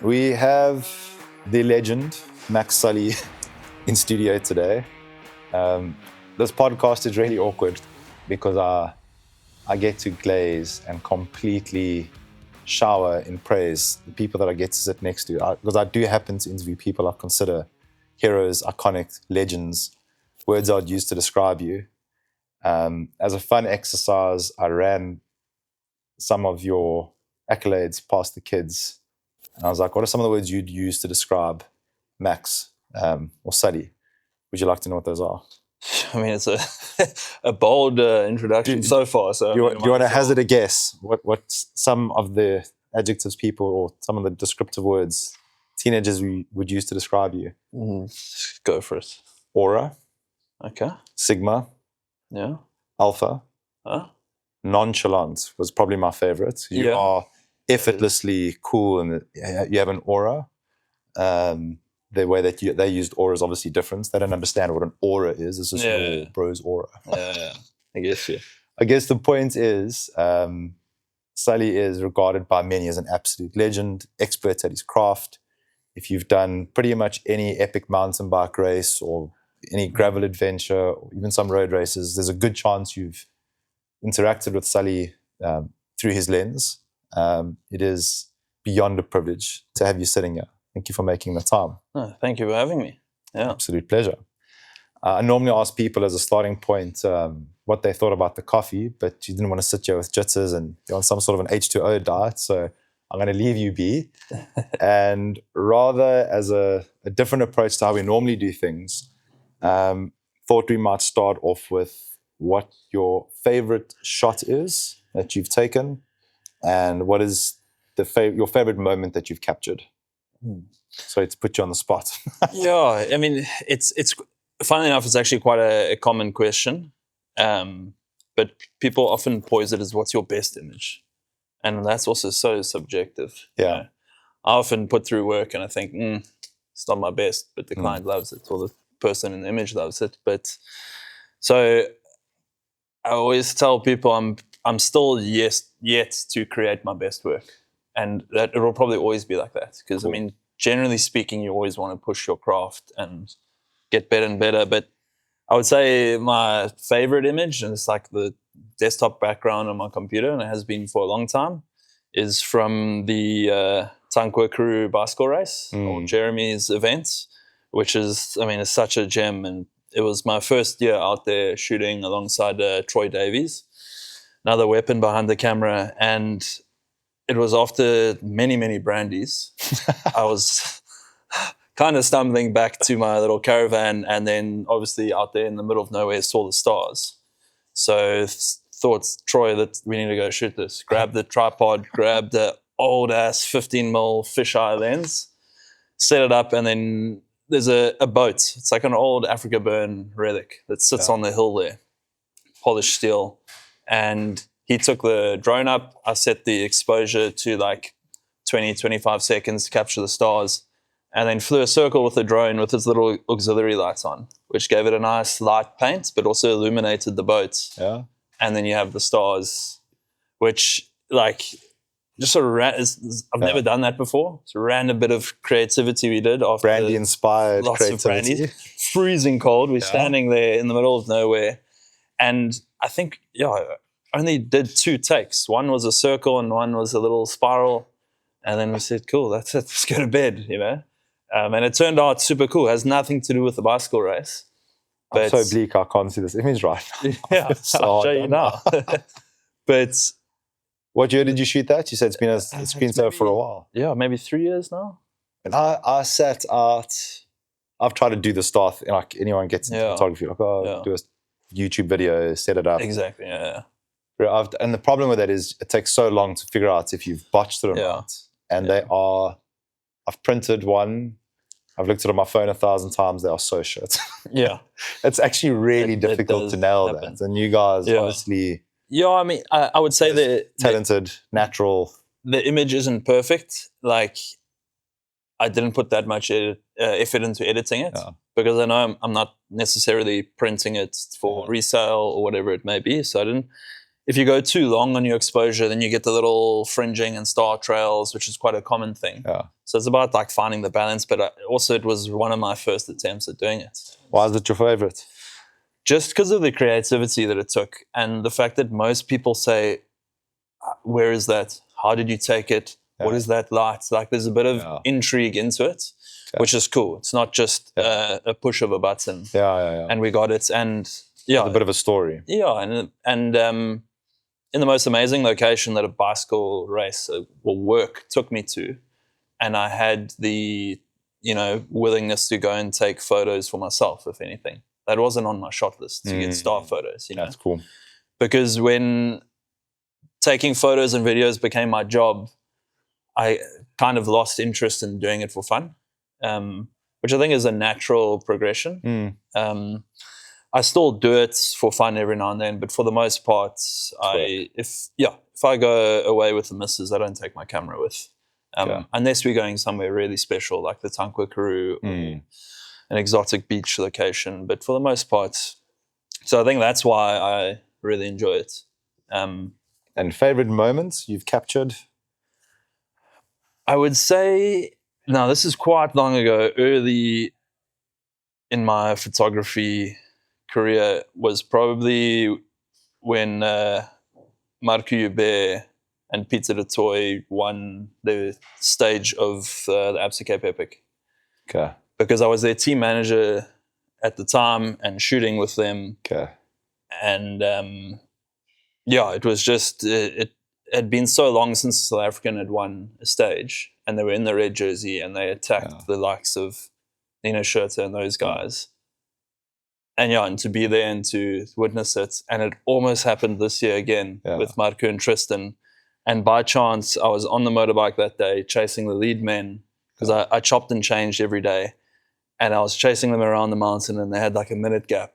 We have the legend, Max Sulli, in studio today. This podcast is really awkward because I get to glaze and completely shower in praise the people that I get to sit next to. Because I do happen to interview people I consider heroes, iconic legends, words I'd use to describe you. As a fun exercise, I ran some of your accolades past the kids. And I was like, what are some of the words you'd use to describe Max or Sully? Would you like to know what those are? I mean, it's a bold introduction so far. So do you want to hazard a guess? What some of the adjectives people or some of the descriptive words teenagers would use to describe you? Go for it. Aura. Okay. Sigma. Yeah. Alpha. Huh? Nonchalant was probably my favorite. You are effortlessly cool and you have an aura. The way that they used aura is obviously different. They don't understand what an aura is. It's just your bro's aura. Yeah. I guess the point is Sully is regarded by many as an absolute legend, expert at his craft. If you've done pretty much any epic mountain bike race or any gravel adventure or even some road races, there's a good chance you've interacted with Sully through his lens. It is beyond a privilege to have you sitting here. Thank you for making the time. Oh, thank you for having me. Yeah. Absolute pleasure. I normally ask people as a starting point what they thought about the coffee, but you didn't want to sit here with jitters and you're on some sort of an H2O diet, so I'm going to leave you be. And rather as a different approach to how we normally do things, thought we might start off with what your favorite shot is that you've taken and what is your favorite moment that you've captured. Sorry to put you on the spot. Yeah, I mean, it's funnily enough, it's actually quite a common question, but people often pose it as what's your best image, and that's also so subjective. Yeah, you know? I often put through work and I think it's not my best, but the client loves it or the person in the image loves it. But so I always tell people I'm still yet to create my best work, and that it will probably always be like that because I mean, generally speaking, you always want to push your craft and get better and better. But I would say my favorite image, and it's like the desktop background on my computer, and it has been for a long time, is from the Tankwa Crew bicycle race or Jeremy's event, which is, I mean, it's such a gem. And it was my first year out there shooting alongside Troy Davies, another weapon behind the camera. And it was after many, many brandies. I was kind of stumbling back to my little caravan and then obviously out there in the middle of nowhere saw the stars. So thought, Troy, that we need to go shoot this. Grabbed the tripod, grabbed the old-ass 15mm fisheye lens, set it up, and then there's a boat. It's like an old Africa Burn relic that sits on the hill there, polished steel. And he took the drone up. I set the exposure to like 20, 25 seconds to capture the stars, and then flew a circle with the drone with its little auxiliary lights on, which gave it a nice light paint, but also illuminated the boat. Yeah. And then you have the stars, which like just sort of I've never done that before. It's a random bit of creativity we did after brandy inspired lots creativity. Of brandy, freezing cold. We're standing there in the middle of nowhere, and I think I only did 2 takes. One was a circle and one was a little spiral, and then we said, "Cool, that's it. Let's go to bed," you know. And it turned out super cool. It has nothing to do with the bicycle race. But I'm so bleak I can't see this image right now. Yeah, I'll show you now. But what year did you shoot that? You said it's been so for a while. Yeah, maybe 3 years now. And I sat out. I've tried to do the stuff like anyone gets into photography. Like, do a YouTube video, set it up. Exactly. Yeah. And the problem with that is it takes so long to figure out if you've botched it or not. And they are. I've printed one. I've looked at it on my phone 1,000 times. They are so shit. Yeah. It's actually really difficult to nail that. And you guys honestly... Yeah, I mean, I would say that... Talented, natural... The image isn't perfect. Like, I didn't put that much effort into editing it because I know I'm not necessarily printing it for resale or whatever it may be. So I didn't if you go too long on your exposure, then you get the little fringing and star trails, which is quite a common thing. Yeah. So it's about like finding the balance, but also it was one of my first attempts at doing it. Why is it your favorite? Just because of the creativity that it took and the fact that most people say, where is that? How did you take it? Yeah. What is that light? Like there's a bit of intrigue into it, which is cool. It's not just a push of a button. Yeah. And we got it. And it's a bit of a story. Yeah. And in the most amazing location that a bicycle race or work took me to. And I had the, willingness to go and take photos for myself, if anything. That wasn't on my shot list to get star photos, That's cool. Because when taking photos and videos became my job, I kind of lost interest in doing it for fun, which I think is a natural progression. I still do it for fun every now and then, but for the most part, if I go away with the missus, I don't take my camera with, unless we're going somewhere really special like the Tankwa Karoo or an exotic beach location. But for the most part, so I think that's why I really enjoy it. And favorite moments you've captured? I would say, now this is quite long ago, early in my photography career was probably when Marco Hubert and Peter de Toy won the stage of the Absa Cape Epic. Okay. Because I was their team manager at the time and shooting with them. Okay. And it was just, it had been so long since South African had won a stage and they were in the red jersey and they attacked the likes of Nino Schurter and those guys. And to be there and to witness it. And it almost happened this year again with Marco and Tristan. And by chance, I was on the motorbike that day chasing the lead men because I chopped and changed every day. And I was chasing them around the mountain and they had like a minute gap.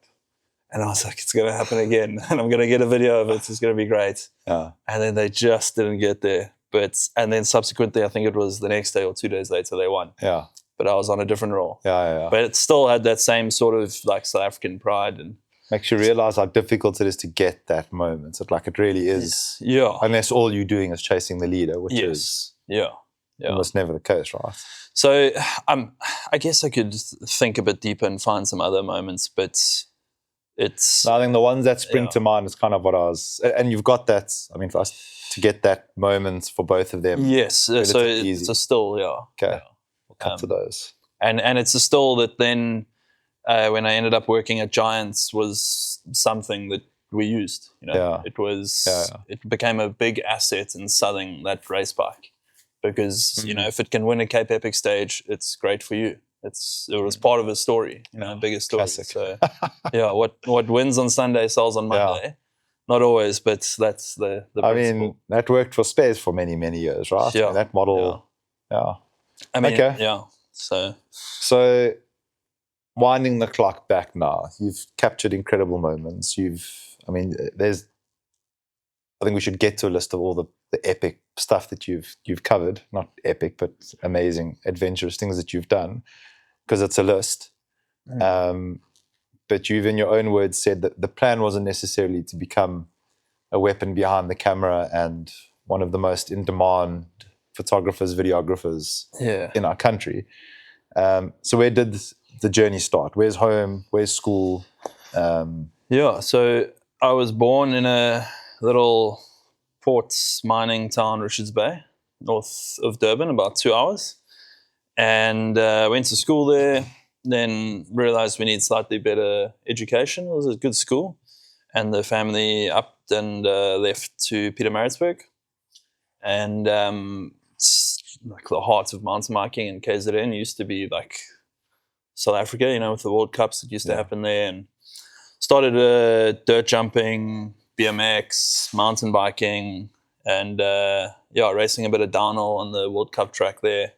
And I was like, it's going to happen again. And I'm going to get a video of it. It's going to be great. Yeah. And then they just didn't get there. And then subsequently, I think it was the next day or 2 days later, they won. Yeah. But I was on a different role. Yeah. But it still had that same sort of like South African pride. And makes you realize how difficult it is to get that moment. It really is. Yeah. Unless all you're doing is chasing the leader, which is almost never the case, right? So I guess I could think a bit deeper and find some other moments, but it's... I think the ones that spring to mind is kind of what I was... And you've got that, for us to get that moment for both of them. Yes, so it's a still, Okay, we'll come to those. And it's a still that then, when I ended up working at Giants, was something that we used. It was... It became a big asset in selling that race bike. Because, if it can win a Cape Epic stage, it's great for you. It was part of a story, a bigger story. Classic. So, what wins on Sunday sells on Monday. Not always, but that's the principle. That worked for Spares for many, many years, right? Yeah. That model, So, winding the clock back now, you've captured incredible moments. I think we should get to a list of all the epic stuff that you've covered. Not epic, but amazing, adventurous things that you've done, because it's a list. But you've, in your own words, said that the plan wasn't necessarily to become a weapon behind the camera and one of the most in-demand photographers, videographers in our country. So where did the journey start? Where's home? Where's school? So I was born in a little port mining town, Richards Bay, north of Durban, about 2 hours. And went to school there, then realized we need slightly better education. It was a good school. And the family upped and left to Pietermaritzburg. And it's like the heart of mountain biking in KZN used to be like South Africa, with the World Cups that used to happen there. And started dirt jumping, BMX, mountain biking, and racing a bit of downhill on the World Cup track there.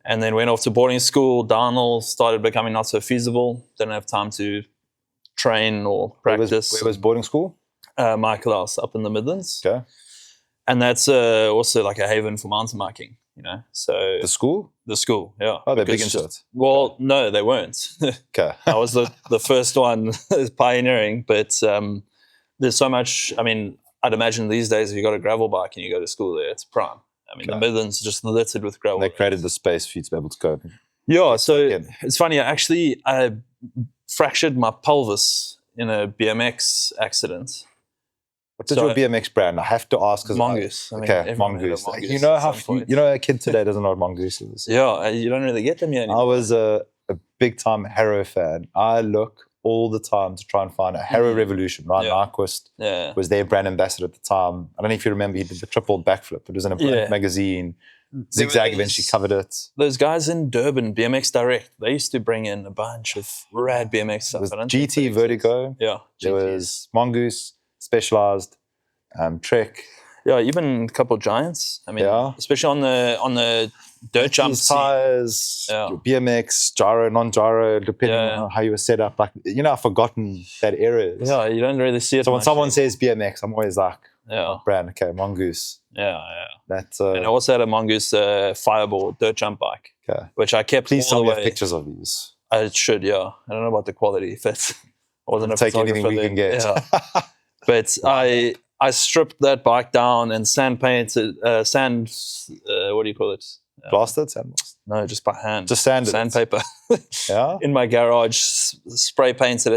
And then went off to boarding school. Downhill started becoming not so feasible. Didn't have time to train or practice. Where was boarding school? Michael House up in the Midlands. Okay. And that's also like a haven for mountain biking, So the school? The school, yeah. Oh, they're big into it. Well, no, they weren't. Okay. I was the first one pioneering, but there's so much. I'd imagine these days if you got a gravel bike and you go to school there, it's prime. I mean, the Midlands are just littered with gravel. They created the space for you to be able to go. Yeah, so it's funny. I fractured my pelvis in a BMX accident. What did your BMX brand? I have to ask. Mongoose. Mongoose. You know how a kid today doesn't know what Mongoose is. Yeah, you don't really get them yet anymore. I was a big time Harrow fan. I look all the time to try and find a Harrow Revolution. Ryan Nyquist was their brand ambassador at the time. I don't know if you remember, he did the triple backflip. It was in a magazine. Zigzag eventually covered it. Those guys in Durban, BMX Direct, they used to bring in a bunch of rad BMX stuff. It was GT Vertigo. Yeah. There was Mongoose, Specialized, Trek. Yeah, even a couple of giants. I mean, especially on the dirt jumps. Tires, BMX, gyro, non-gyro, depending on how you were set up. Like, I've forgotten that era. Yeah, you don't really see it. So when someone says BMX, I'm always like, brand, okay, Mongoose. Yeah. That's and I also had a Mongoose Fireball dirt jump bike, which I kept. Please tell me pictures of these. I should, I don't know about the quality. If I wasn't a take anything we can get. Yeah. But I stripped that bike down and sand painted, what do you call it? Blasted? Sandblast? No, just by hand. Just sanded? Sandpaper. In my garage, spray painted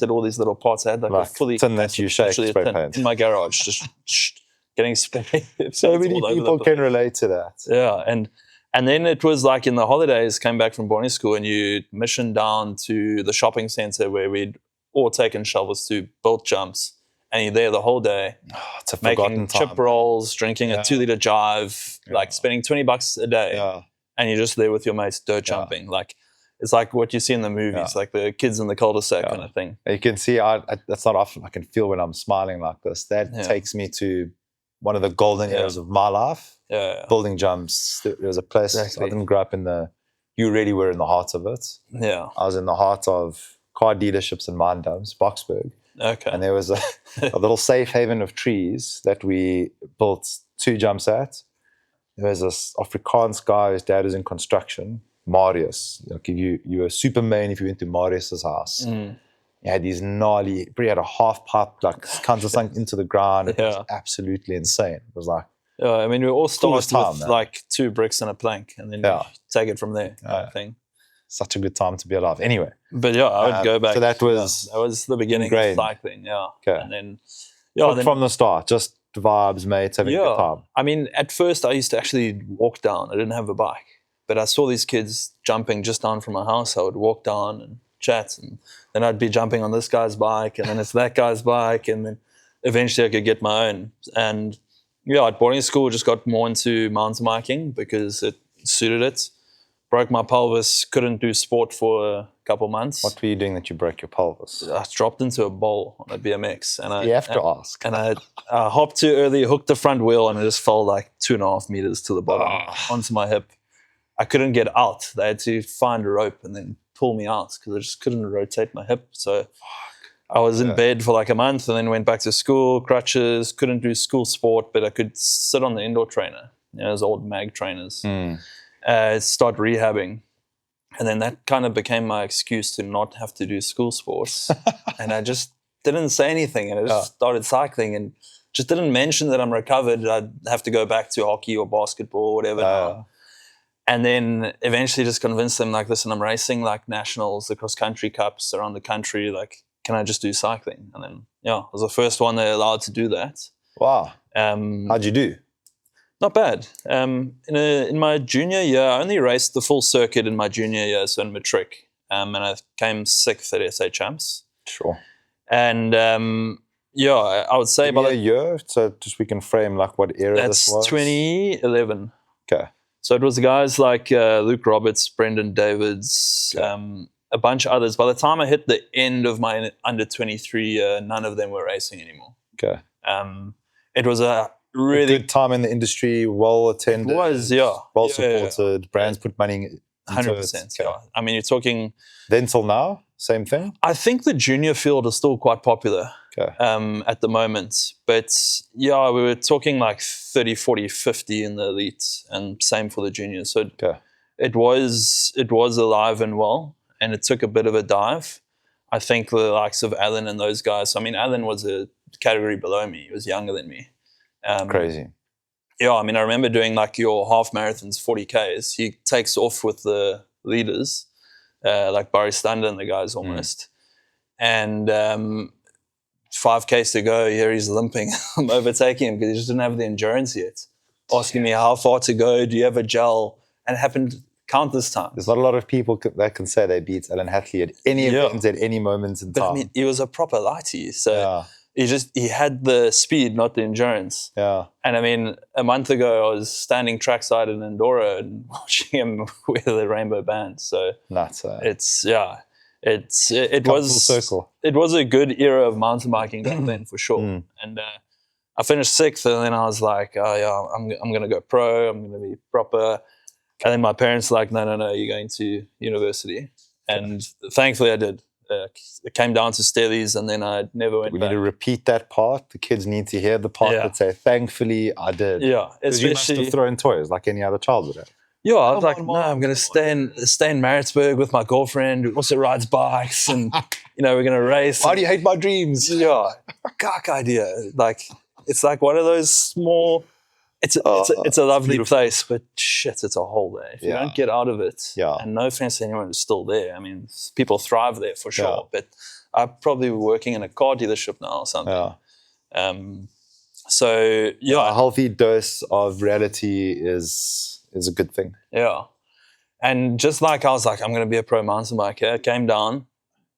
all these little parts. I had like a fully tin that you shake, spray paint. In my garage, just getting spray. So many people can relate to that. Yeah, and then it was like in the holidays, came back from boarding school and you missioned down to the shopping centre where we'd all taken shovels to build jumps. And you're there the whole day, making chip rolls, drinking a 2-liter jive, like spending $20 a day, and you're just there with your mates dirt jumping. Like it's like what you see in the movies, like the kids in the cul-de-sac kind of thing. You can see that's not often I can feel when I'm smiling like this. That takes me to one of the golden eras of my life. Building jumps. There was a place I didn't grow up in you really were in the heart of it. Yeah, I was in the heart of car dealerships and mine dumps, Boksburg. Okay. And there was a little safe haven of trees that we built 2 jumps at. There was this Afrikaans guy, his dad was in construction, Marius. Like you were Superman if you went to Marius's house. He had these gnarly, he had a half pipe, like kind of sunk into the ground. It was absolutely insane. It was like, I mean, we all started with like 2 bricks and a plank, and then you take it from there, kind of thing. Such a good time to be alive. Anyway. But I would go back. So that was the beginning of cycling, Okay. And then, from the start, just vibes, mates, having a good time. I mean, at first I used to actually walk down. I didn't have a bike. But I saw these kids jumping just down from my house. I would walk down and chat. And then I'd be jumping on this guy's bike. And then it's that guy's bike. And then eventually I could get my own. And at boarding school, just got more into mountain biking because it suited it. Broke my pelvis, couldn't do sport for a couple months. What were you doing that you broke your pelvis? I dropped into a bowl on a BMX. And you have to ask. And I hopped too early, hooked the front wheel, and it just fell like 2.5 meters to the bottom onto my hip. I couldn't get out. They had to find a rope and then pull me out because I just couldn't rotate my hip. So I was in bed for like a month and then went back to school, crutches, couldn't do school sport, but I could sit on the indoor trainer, those old mag trainers. Start rehabbing, and then that kind of became my excuse to not have to do school sports. And I just didn't say anything, and I just started cycling and just didn't mention that I'm recovered. I'd have to go back to hockey or basketball or whatever now. And then eventually just convinced them like, listen, I'm racing like nationals, the cross country cups around the country, like can I just do cycling? And then I was the first one they allowed to do that. Wow. How'd you do? Not bad. In my junior year, I only raced the full circuit in my junior year, so in matric. And I came 6th at SA Champs. Sure. And I would say by the year, so just we can frame like what era this was. That's 2011. Okay. So it was guys like Luke Roberts, Brendan Davids, a bunch of others. By the time I hit the end of my under 23 year, none of them were racing anymore. Okay. It was a really good time in the industry, well attended. It was, well supported. Brands put money into 100%. Okay. I mean, you're talking. Then till now, same thing. I think the junior field is still quite popular at the moment, but we were talking like 30, 40, 50 in the elite, and same for the juniors. So it was alive and well, and it took a bit of a dive. I think the likes of Alan and those guys. I mean, Alan was a category below me. He was younger than me. Crazy. Yeah, I mean, I remember doing like your half marathons, 40Ks. He takes off with the leaders, like Barry Stander and the guys almost. And 5Ks to go, here he's limping. I'm overtaking him because he just didn't have the endurance yet. Asking me how far to go, do you have a gel? And it happened countless times. There's not a lot of people that can say they beat Alan Hatley at any event, at any moment in time. But I mean, he was a proper lighty. So he had the speed, not the endurance. Yeah. And I mean, a month ago, I was standing trackside in Andorra and watching him wear the rainbow band. So nuts. It was a good era of mountain biking back then for sure. And I finished 6th, and then I was like, oh yeah, I'm going to go pro. I'm going to be proper. And then my parents were like, no, you're going to university. And thankfully I did. It came down to steadies, and then I never went back. We need to repeat that part. The kids need to hear the part that say, thankfully I did. Yeah. Because you must have thrown toys like any other child would have. Yeah, I was I'm going to stay in Maritzburg with my girlfriend who also rides bikes, and, we're going to race. Why do you hate my dreams? Yeah. Gak idea. Like, it's like one of those small... It's a lovely place, but shit, it's a hole there. If you don't get out of it, and no offense to anyone who's still there. I mean, people thrive there for sure, but I'm probably working in a car dealership now or something. A healthy dose of reality is a good thing. Yeah. And just like I was like, I'm going to be a pro mountain biker, came down,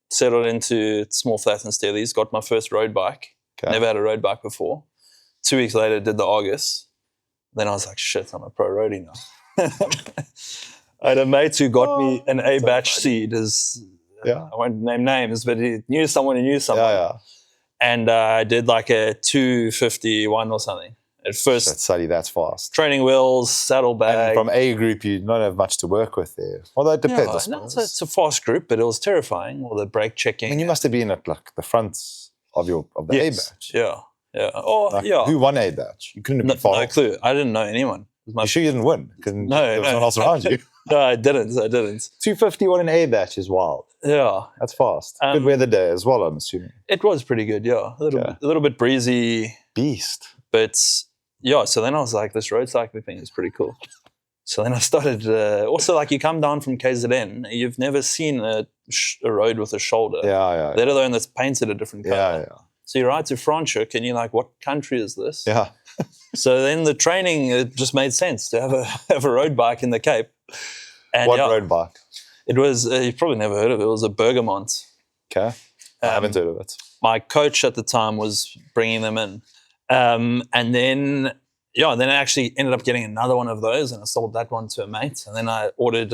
settled into small flat and steadies, got my first road bike. Never had a road bike before. 2 weeks later, did the Argus. Then I was like, shit, I'm a pro roadie now. I had a mate who got me an A batch seed. I won't name names, but he knew someone who knew someone. And I did like a 251 or something. At first, that's fast. Training wheels, saddlebag. And from A group, you don't have much to work with there. Although it depends, I suppose. It's a fast group, but it was terrifying. All the brake checking. I mean, you must have been at like the front of the A batch. Yeah. Who won A batch? You couldn't have been far. No clue. I didn't know anyone. You sure you didn't win? No, there was someone else around you. No, I didn't. 251 in A batch is wild. Yeah. That's fast. Good weather day as well, I'm assuming. It was pretty good, yeah. A little bit breezy. Beast. But so then I was like, this road cycling thing is pretty cool. So then I started, also like you come down from KZN, you've never seen a road with a shoulder. Yeah. Let alone that's painted a different color. Yeah. So you ride to Franschhoek and you're like, what country is this? Yeah. So then the training, it just made sense to have a road bike in the Cape. And what road bike? It was, you've probably never heard of it. It was a Bergamont. Okay. I haven't heard of it. My coach at the time was bringing them in. And then I actually ended up getting another one of those, and I sold that one to a mate. And then I ordered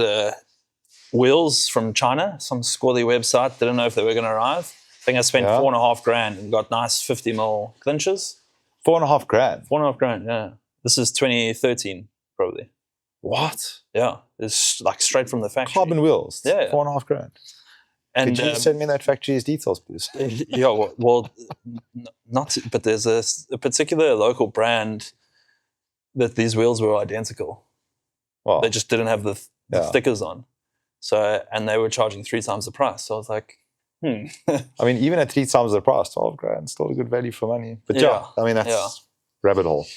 wheels from China, some squally website. Didn't know if they were going to arrive. I think I spent $4,500 and got nice 50mm clinches. $4,500? $4,500, yeah. This is 2013, probably. What? Yeah, it's like straight from the factory. Carbon wheels? Yeah. $4,500. And could you send me that factory's details, please? But there's a particular local brand that these wheels were identical. Wow. They just didn't have the stickers on. So, and they were charging 3 times the price. So I was like, I mean, even at 3 times the price, $12,000, still a good value for money. But I mean, that's rabbit hole.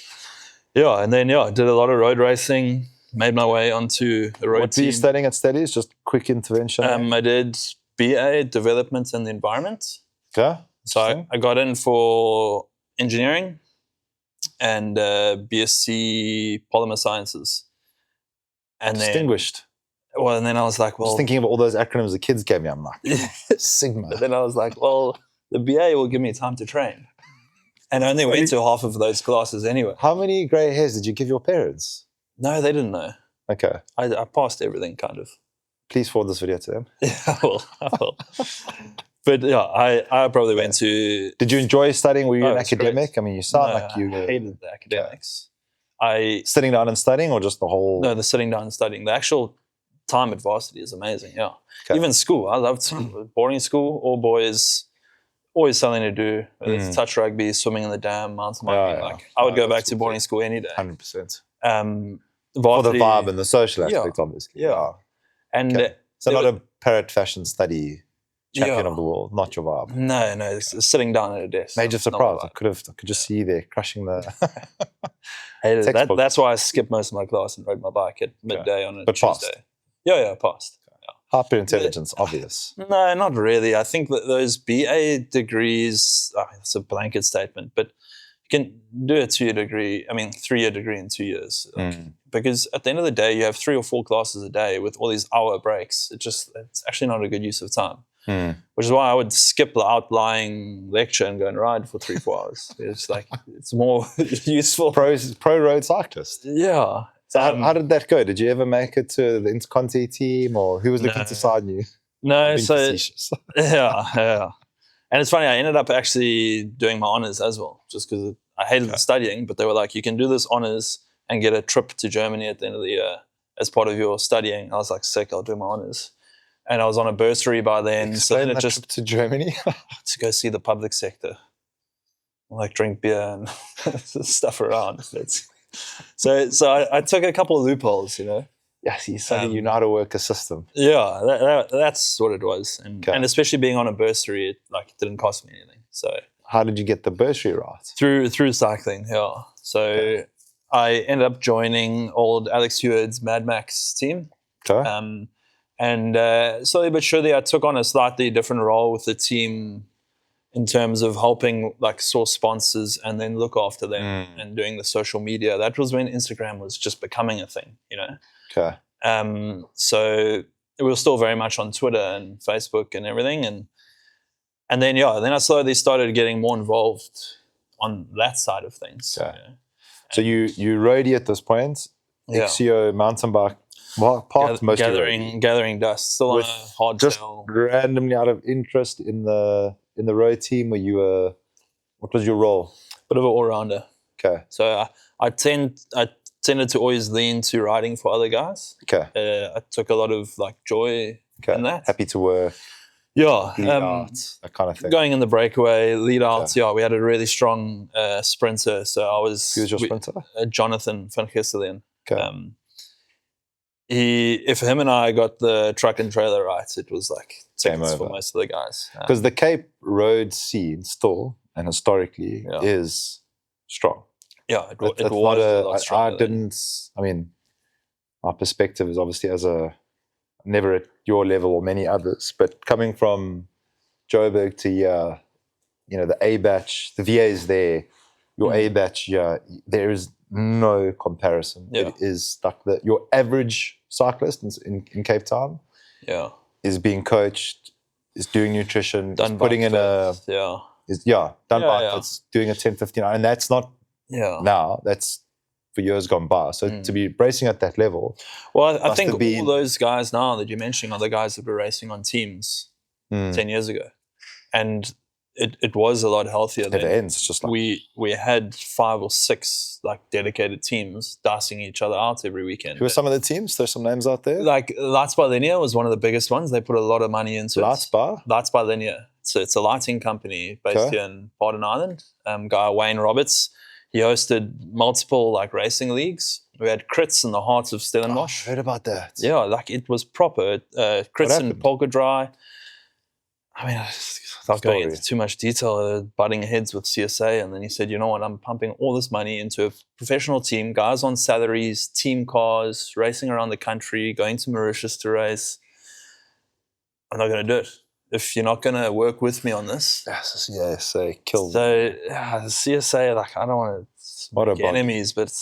Yeah, and then I did a lot of road racing, made my way onto a road What were you studying at Steadies? Just quick intervention? I did BA, Development and the Environment. Okay. So I got in for engineering and BSc Polymer Sciences. And Distinguished. And then I was like, I was thinking of all those acronyms the kids gave me. I'm like, Sigma. But then I was like, the BA will give me time to train. And I only went to half of those classes anyway. How many grey hairs did you give your parents? No, they didn't know. Okay. I passed everything, kind of. Please forward this video to them. Yeah, I will. But I probably went to... Did you enjoy studying? Were you an academic? Great. I mean, you sound like you... I hated the academics. Sitting down and studying, or just the whole... No, the sitting down and studying. The actual time at Varsity is amazing, yeah. Okay. Even school, I loved boarding school, all boys, always something to do. Whether it's touch rugby, swimming in the dam, mountain biking. I would go back to boarding school any day. 100%. Varsity, for the vibe and the social aspect, obviously. Yeah. And so not a parrot fashion study champion of the world, not your vibe. No, it's sitting down at a desk. Major Not my surprise. vibe. I could just see you there crushing the Hated it. textbook. That's why I skipped most of my class and rode my bike at midday on a But Tuesday. passed. Yeah, passed. Hyper intelligence, obvious. No, not really. I think that those BA degrees, it's a blanket statement, but you can do a 3-year degree in 2 years. Because at the end of the day, you have 3 or 4 classes a day with all these hour breaks. It's actually not a good use of time. Which is why I would skip the outlying lecture and go and ride for 3-4 hours. It's like, it's more useful. Pro road cyclist. Yeah. So how did that go? Did you ever make it to the Interconti team, or who was looking to sign you? No, so facetious. yeah. And it's funny, I ended up actually doing my honors as well, just because I hated studying, but they were like, you can do this honors and get a trip to Germany at the end of the year as part of your studying. I was like, sick, I'll do my honors. And I was on a bursary by then. Explain that trip to Germany? To go see the public sector. Like drink beer and stuff around. So I took a couple of loopholes, Yes, you said you know how to work a system. Yeah, that's what it was. And especially being on a bursary, it didn't cost me anything. So how did you get the bursary right? Through cycling, yeah. So I ended up joining old Alex Heward's Mad Max team. Okay. And slowly but surely I took on a slightly different role with the team in terms of helping source sponsors and then look after them and doing the social media. That was when Instagram was just becoming a thing, Okay. So we were still very much on Twitter and Facebook and everything. And then I slowly started getting more involved on that side of things. Okay. So you roadie at this point, XCO mountain bike, parked mostly gathering dust, still on a hard just tail. Randomly out of interest in the road team, what was your role? Bit of an all-rounder. Okay. So I tended to always lean to riding for other guys. Okay. I took a lot of joy in that. Happy to work. Yeah. Lead out, that kind of thing. Going in the breakaway, lead out. Yeah, we had a really strong sprinter. So I was... Who was your sprinter? Jonathan van Gistelen. Okay. If him and I got the truck and trailer right, it was tickets for most of the guys. Because the Cape road scene still and historically is strong. Yeah, it was a lot stronger. My perspective is obviously never at your level or many others, but coming from Joburg to the A batch, the VA is there, your A batch, there is no comparison. Yeah. It is your average cyclist in Cape Town is being coached, is doing nutrition, is putting in done bike fits, doing a 10-15, and that's not now, that's for years gone by. So to be racing at that level. Well, I think all those guys now that you're mentioning are the guys that were racing on teams 10 years ago. And it was a lot healthier then. It ends. It's just we had 5 or 6 dedicated teams dicing each other out every weekend. Who are some of the teams? There's some names out there. Lights by Linear was one of the biggest ones. They put a lot of money into Lights by Linear. So it's a lighting company based here in Barden Island. Guy Wayne Roberts. He hosted multiple racing leagues. We had crits in the heart of Stellenbosch. I heard about that. Yeah, it was proper. Crits in Polka Dry. Without going into too much detail, butting heads with CSA, and then he said, you know what, I'm pumping all this money into a professional team, guys on salaries, team cars, racing around the country, going to Mauritius to race. I'm not going to do it. If you're not going to work with me on this. CSA killed. So the CSA, I don't want to make enemies, but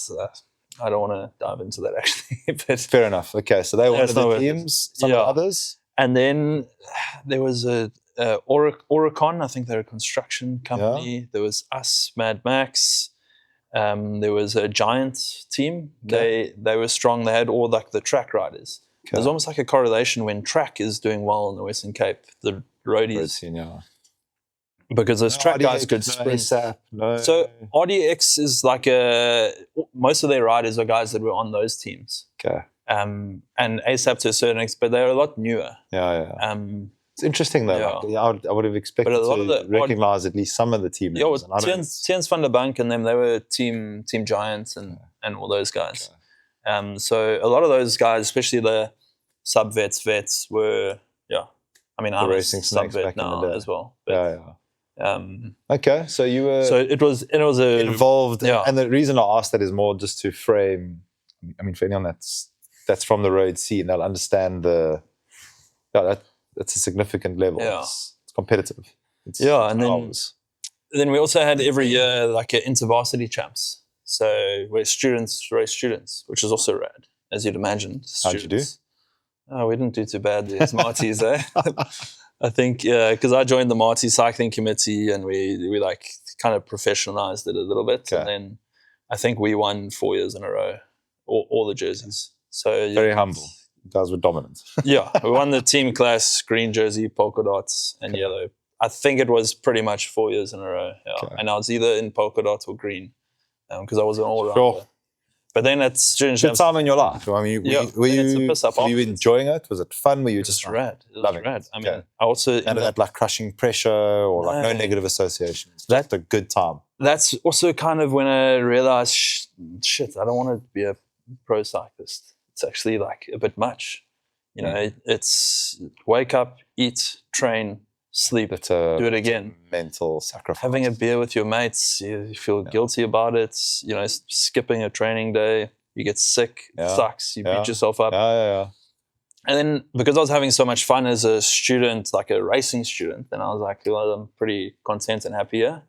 I don't want to dive into that actually. But fair enough. Okay, so they were one of the teams, some of the others. And then there was a Oricon, I think they're a construction company. Yeah. There was us, Mad Max. There was a Giant team. Okay. They were strong. They had all the track riders. Okay. There's almost a correlation when track is doing well in the Western Cape, the roadies. Because those track guys could sprint. So RDX is most of their riders are guys that were on those teams. Okay. And ASAP to a certain extent, but they're a lot newer. It's interesting though. I would have expected to recognize at least some of the team members. Tiens van der Bank and them, they were team Giants and all those guys. Okay. So a lot of those guys, especially the sub-vets, were I mean, The I'm a racing snakes sub-vet back in the now day. as well. But, yeah. Okay, so you were so it was a involved, yeah. and the reason I asked that is more just to frame. I mean, for anyone that's from the road scene, they'll understand that's a significant level. Yeah. It's competitive. It's and hours. then we also had every year like an inter-varsity champs. So where students race students, which is also rad, as you'd imagine. How'd you do? Oh, we didn't do too badly as Marties, eh? I think, because I joined the Marty cycling committee and we like kind of professionalized it a little bit. Okay. And then I think we won 4 years in a row, all the jerseys. So Very humble. You guys were dominant. Yeah, we won the team class, green jersey, polka dots, and yellow. I think it was pretty much 4 years in a row. Yeah. Okay. And I was either in polka dots or green because I was an all-rounder. Sure. But then at student Good champs, time in your life. I mean, were you enjoying it? Was it fun? Were you just rad? It was loving rad. it? I mean, I also and it had like crushing pressure or like no negative associations. That's a good time. That's also kind of when I realized, shit, I don't want to be a pro cyclist. It's actually like a bit much. You know, it's wake up, eat, train, sleep, do it again. Mental sacrifice. Having a beer with your mates, you feel guilty about it. You know, skipping a training day, you get sick, it sucks. You beat yourself up. And then because I was having so much fun as a student, like a racing student, then I was like, well, I'm pretty content and happy here.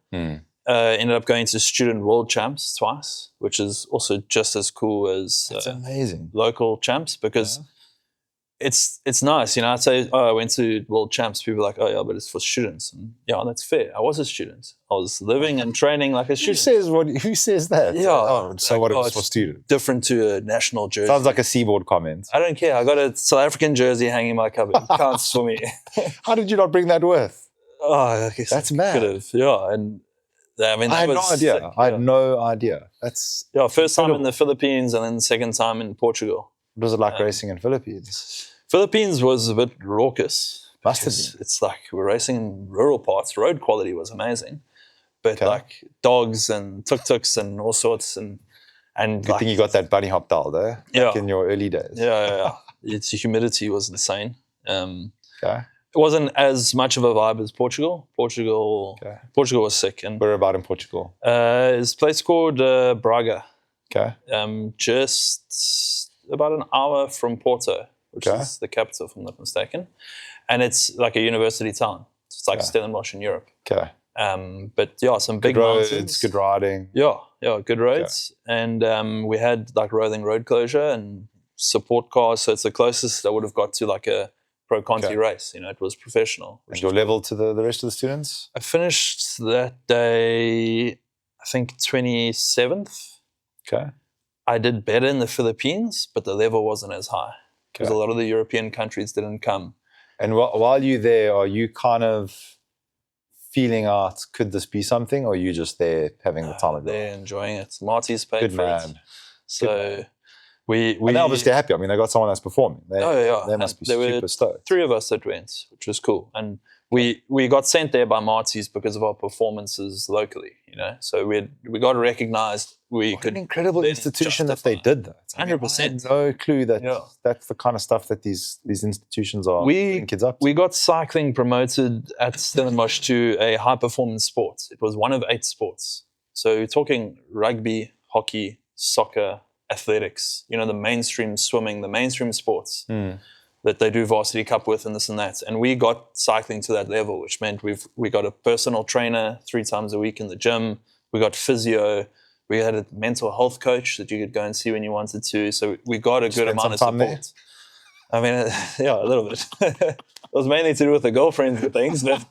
Ended up going to student world champs twice, which is also just as cool as That's amazing. Local champs because it's nice. You know, I'd say, I went to world champs. People are like, oh yeah, but it's for students. And yeah, that's fair. I was a student. I was living and training like a student. Who says that? Yeah. Oh, so like, what it was for students? Different to a national jersey. Sounds like a Seaboard comment. I don't care. I got a South African jersey hanging in my cupboard. It counts for me. How did you not bring that with? Oh, I guess that's mad. Yeah, and I mean, I had no idea. Sick, I had no idea. That's first time in the Philippines and then second time in Portugal. What was it like racing in Philippines? Philippines was a bit raucous. Must have been. It's like we're racing in rural parts. Road quality was amazing, but like dogs and tuk-tuks and all sorts and good thing you got that bunny hop dial there. Back in your early days. Yeah. Its humidity was insane. Okay. It wasn't as much of a vibe as Portugal. Portugal was sick. And where about in Portugal? It's a place called Braga. Okay. Just about an hour from Porto, which is the capital, if I'm not mistaken. And it's like a university town. It's like Stellenbosch in Europe. Okay. But yeah, some big roads, mountains. good riding. Yeah, good roads. And we had like rolling road closure and support cars. So it's the closest I would have got to like a pro Conti race. You know, it was professional. And your level to the rest of the students? I finished that day, I think 27th. Okay. I did better in the Philippines, but the level wasn't as high because a lot of the European countries didn't come. And while you're there, are you kind of feeling out, could this be something, or are you just there having the time of it? They're enjoying it. Marty's paid Good for man. it. So we and they're obviously happy. I mean, they got someone that's performing. They must be super stoked. 3 of us that went, which was cool. And we got sent there by Marty's because of our performances locally, you know. So we got recognized. What an incredible institution that they did that. 100%. I had no clue that that's the kind of stuff that these institutions are putting kids up to. We got cycling promoted at Stellenbosch to a high performance sport. It was one of 8 sports. So you're talking rugby, hockey, soccer, athletics, you know, the mainstream swimming, the mainstream sports that they do Varsity Cup with and this and that. And we got cycling to that level, which meant we got a personal trainer 3 times a week in the gym. We got physio. We had a mental health coach that you could go and see when you wanted to. So we got a good amount of support. There? I mean, a little bit. It was mainly to do with the girlfriends and things, but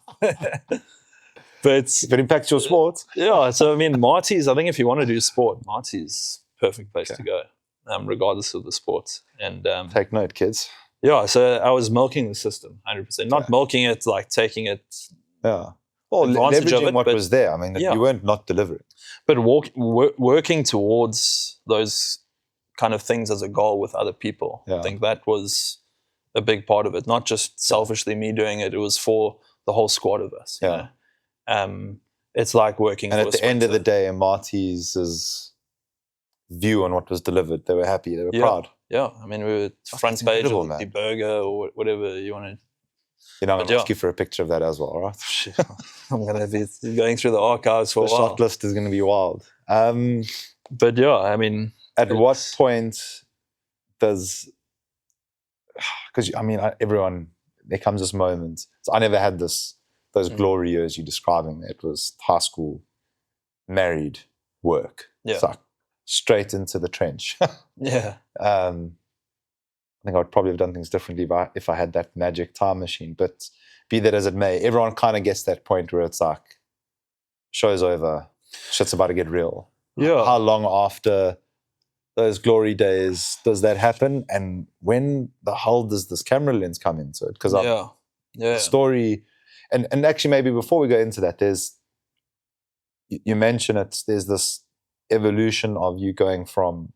if it impacts your sport. Yeah. So I mean, Marty's. I think if you want to do sport, Marty's perfect place to go, regardless of the sport. And take note, kids. Yeah. So I was milking the system, 100%. Not milking it, like taking it. Yeah. Well, leveraging what was there. I mean, you weren't not delivering. But working towards those kind of things as a goal with other people. I think that was a big part of it. Not just selfishly me doing it. It was for the whole squad of us. You know? It's like working. And at the end of the day, Marty's view on what was delivered, they were happy. They were proud. Yeah. I mean, we were front page of the burger or whatever you want to You know, I'm But going to ask you for a picture of that as well, right? I'm going to be going through the archives for The a while. shot list is going to be wild. But yeah, I mean, at what point does, because I mean, everyone, there comes this moment. So I never had those glory years you're describing. It was high school, married, work. Yeah. So straight into the trench. Yeah. I think I would probably have done things differently if I had that magic time machine. But be that as it may, everyone kind of gets that point where it's like, show's over, shit's about to get real. Yeah. How long after those glory days does that happen? And when the hell does this camera lens come into it? Because the story, and actually maybe before we go into that, you mention it, there's this evolution of you going from,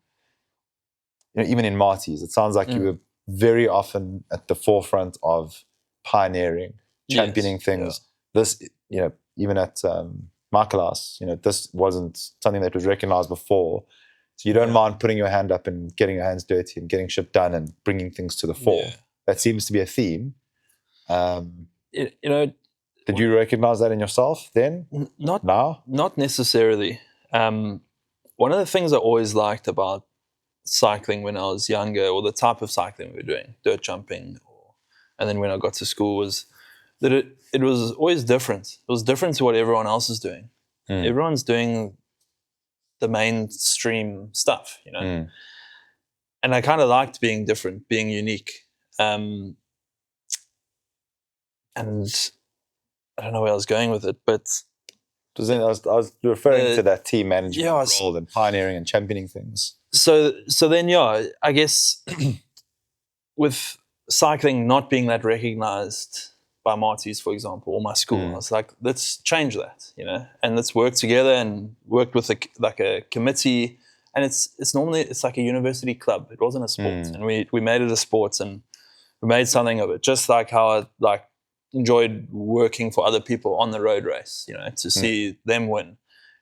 even in Marty's, it sounds like you were very often at the forefront of pioneering, championing things. This, even at Michaelas, this wasn't something that was recognized before. So you don't mind putting your hand up and getting your hands dirty and getting shit done and bringing things to the fore. That seems to be a theme. Did you recognize that in yourself then? Not now? Not necessarily. One of the things I always liked about cycling when I was younger, or the type of cycling we were doing, dirt jumping, and then when I got to school, was that it was always different. It was different to what everyone else is doing. Everyone's doing the mainstream stuff, and I kind of liked being different, being unique. And I don't know where I was going with it, but I was referring to that team management role and pioneering and championing things. So then, I guess with cycling not being that recognized by Marty's, for example, or my school, I was like, let's change that, and let's work together, and worked with a committee. And it's normally like a university club. It wasn't a sport, and we made it a sport, and we made something of it. Just like how I enjoyed working for other people on the road race, to see them win.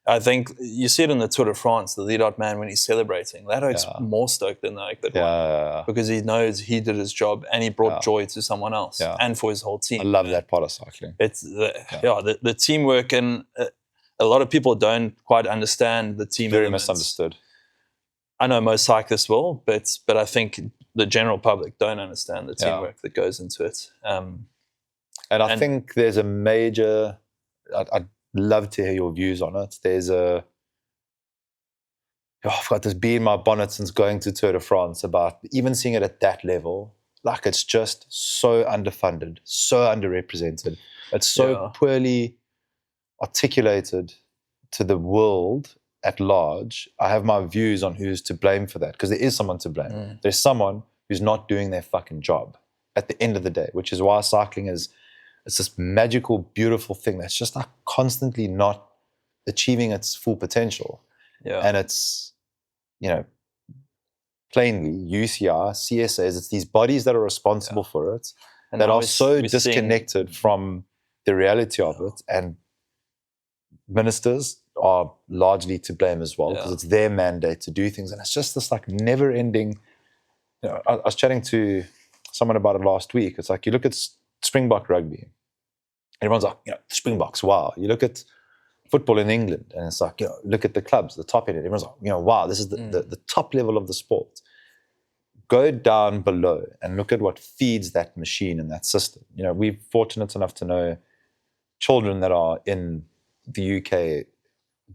I think you see it in the Tour de France, the lead-out man, when he's celebrating. Laddo's more stoked than that one, because he knows he did his job and he brought joy to someone else and for his whole team. I love that part of cycling. It's the teamwork, and a lot of people don't quite understand the team. Very elements. Misunderstood. I know most cyclists will, but I think the general public don't understand the teamwork that goes into it. And I think there's a major. I'd love to hear your views on it. I've got this bee in my bonnet since going to Tour de France about even seeing it at that level. Like, it's just so underfunded, so underrepresented. It's so poorly articulated to the world at large. I have my views on who's to blame for that, because there is someone to blame. There's someone who's not doing their fucking job at the end of the day, which is why cycling is this magical, beautiful thing that's just like constantly not achieving its full potential. And it's, plainly UCI, CSAs, it's these bodies that are responsible for it, and that are so disconnected from the reality of it. And ministers are largely to blame as well, because it's their mandate to do things. And it's just this like never ending, I was chatting to someone about it last week. It's like, you look at Springbok rugby, everyone's like, Springboks, wow. You look at football in England, and it's like, look at the clubs, the top end. Everyone's like, wow, this is the top level of the sport. Go down below and look at what feeds that machine and that system. We're fortunate enough to know children that are in the UK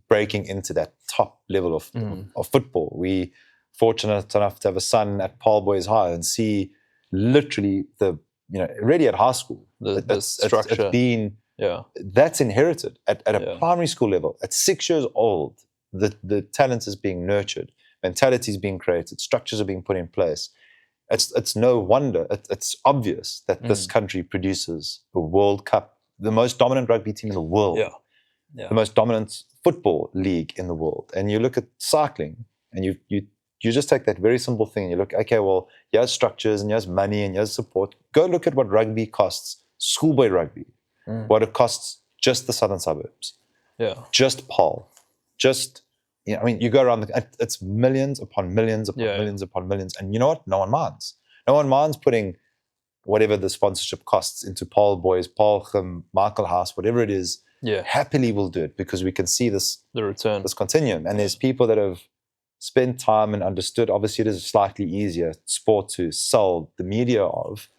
breaking into that top level of football. We fortunate enough to have a son at Paul Boys High and see literally already at high school, the structure. It's been, that's inherited at a primary school level. At 6 years old, the talent is being nurtured, mentality is being created, structures are being put in place. It's no wonder, it's obvious that this country produces a World Cup, the most dominant rugby team in the world, the most dominant football league in the world. And you look at cycling, and you just take that very simple thing, and you look, okay, well, here's structures, and here's money, and here's support. Go look at what rugby costs, schoolboy rugby, what it costs just the southern suburbs, just Paul, just, you go around, it's millions upon millions upon millions upon millions. And you know what? No one minds. No one minds putting whatever the sponsorship costs into Paul Boys, Paul Michael House, whatever it is, happily will do it because we can see the return, this continuum. And there's people that have spent time and understood. Obviously, it is a slightly easier sport to sell the media of.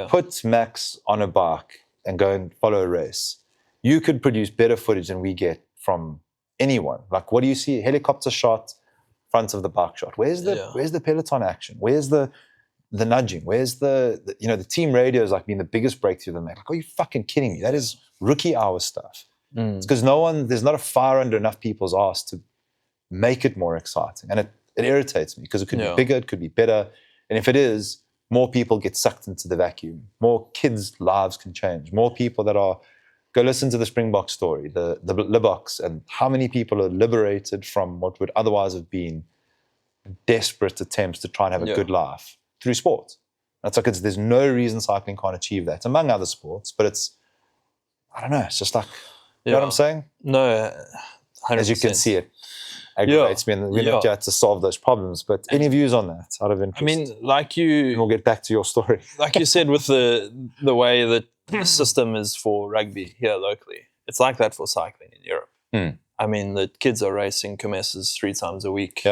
Put Max on a bike and go and follow a race. You could produce better footage than we get from anyone. Like, what do you see? Helicopter shot, front of the bike shot. Where's the peloton action? Where's the nudging? Where's the team radio has like been the biggest breakthrough they make. Like, are you fucking kidding me? That is rookie hour stuff. It's because there's not a fire under enough people's arse to make it more exciting. And it irritates me because it could be bigger, it could be better. And if it is, more people get sucked into the vacuum. More kids' lives can change. More people that go listen to the Springbok story, the Liboks, and how many people are liberated from what would otherwise have been desperate attempts to try and have a good life through sport. That's like, there's no reason cycling can't achieve that, among other sports, but I don't know, it's just like, you know what I'm saying? No, 100%. As you can see, it aggravates me, and we're not here to solve those problems, but any views on that out of interest? I mean, and we'll get back to your story. Like you said, with the way that the system is for rugby here locally, it's like that for cycling in Europe. I mean, the kids are racing Comesses 3 times a week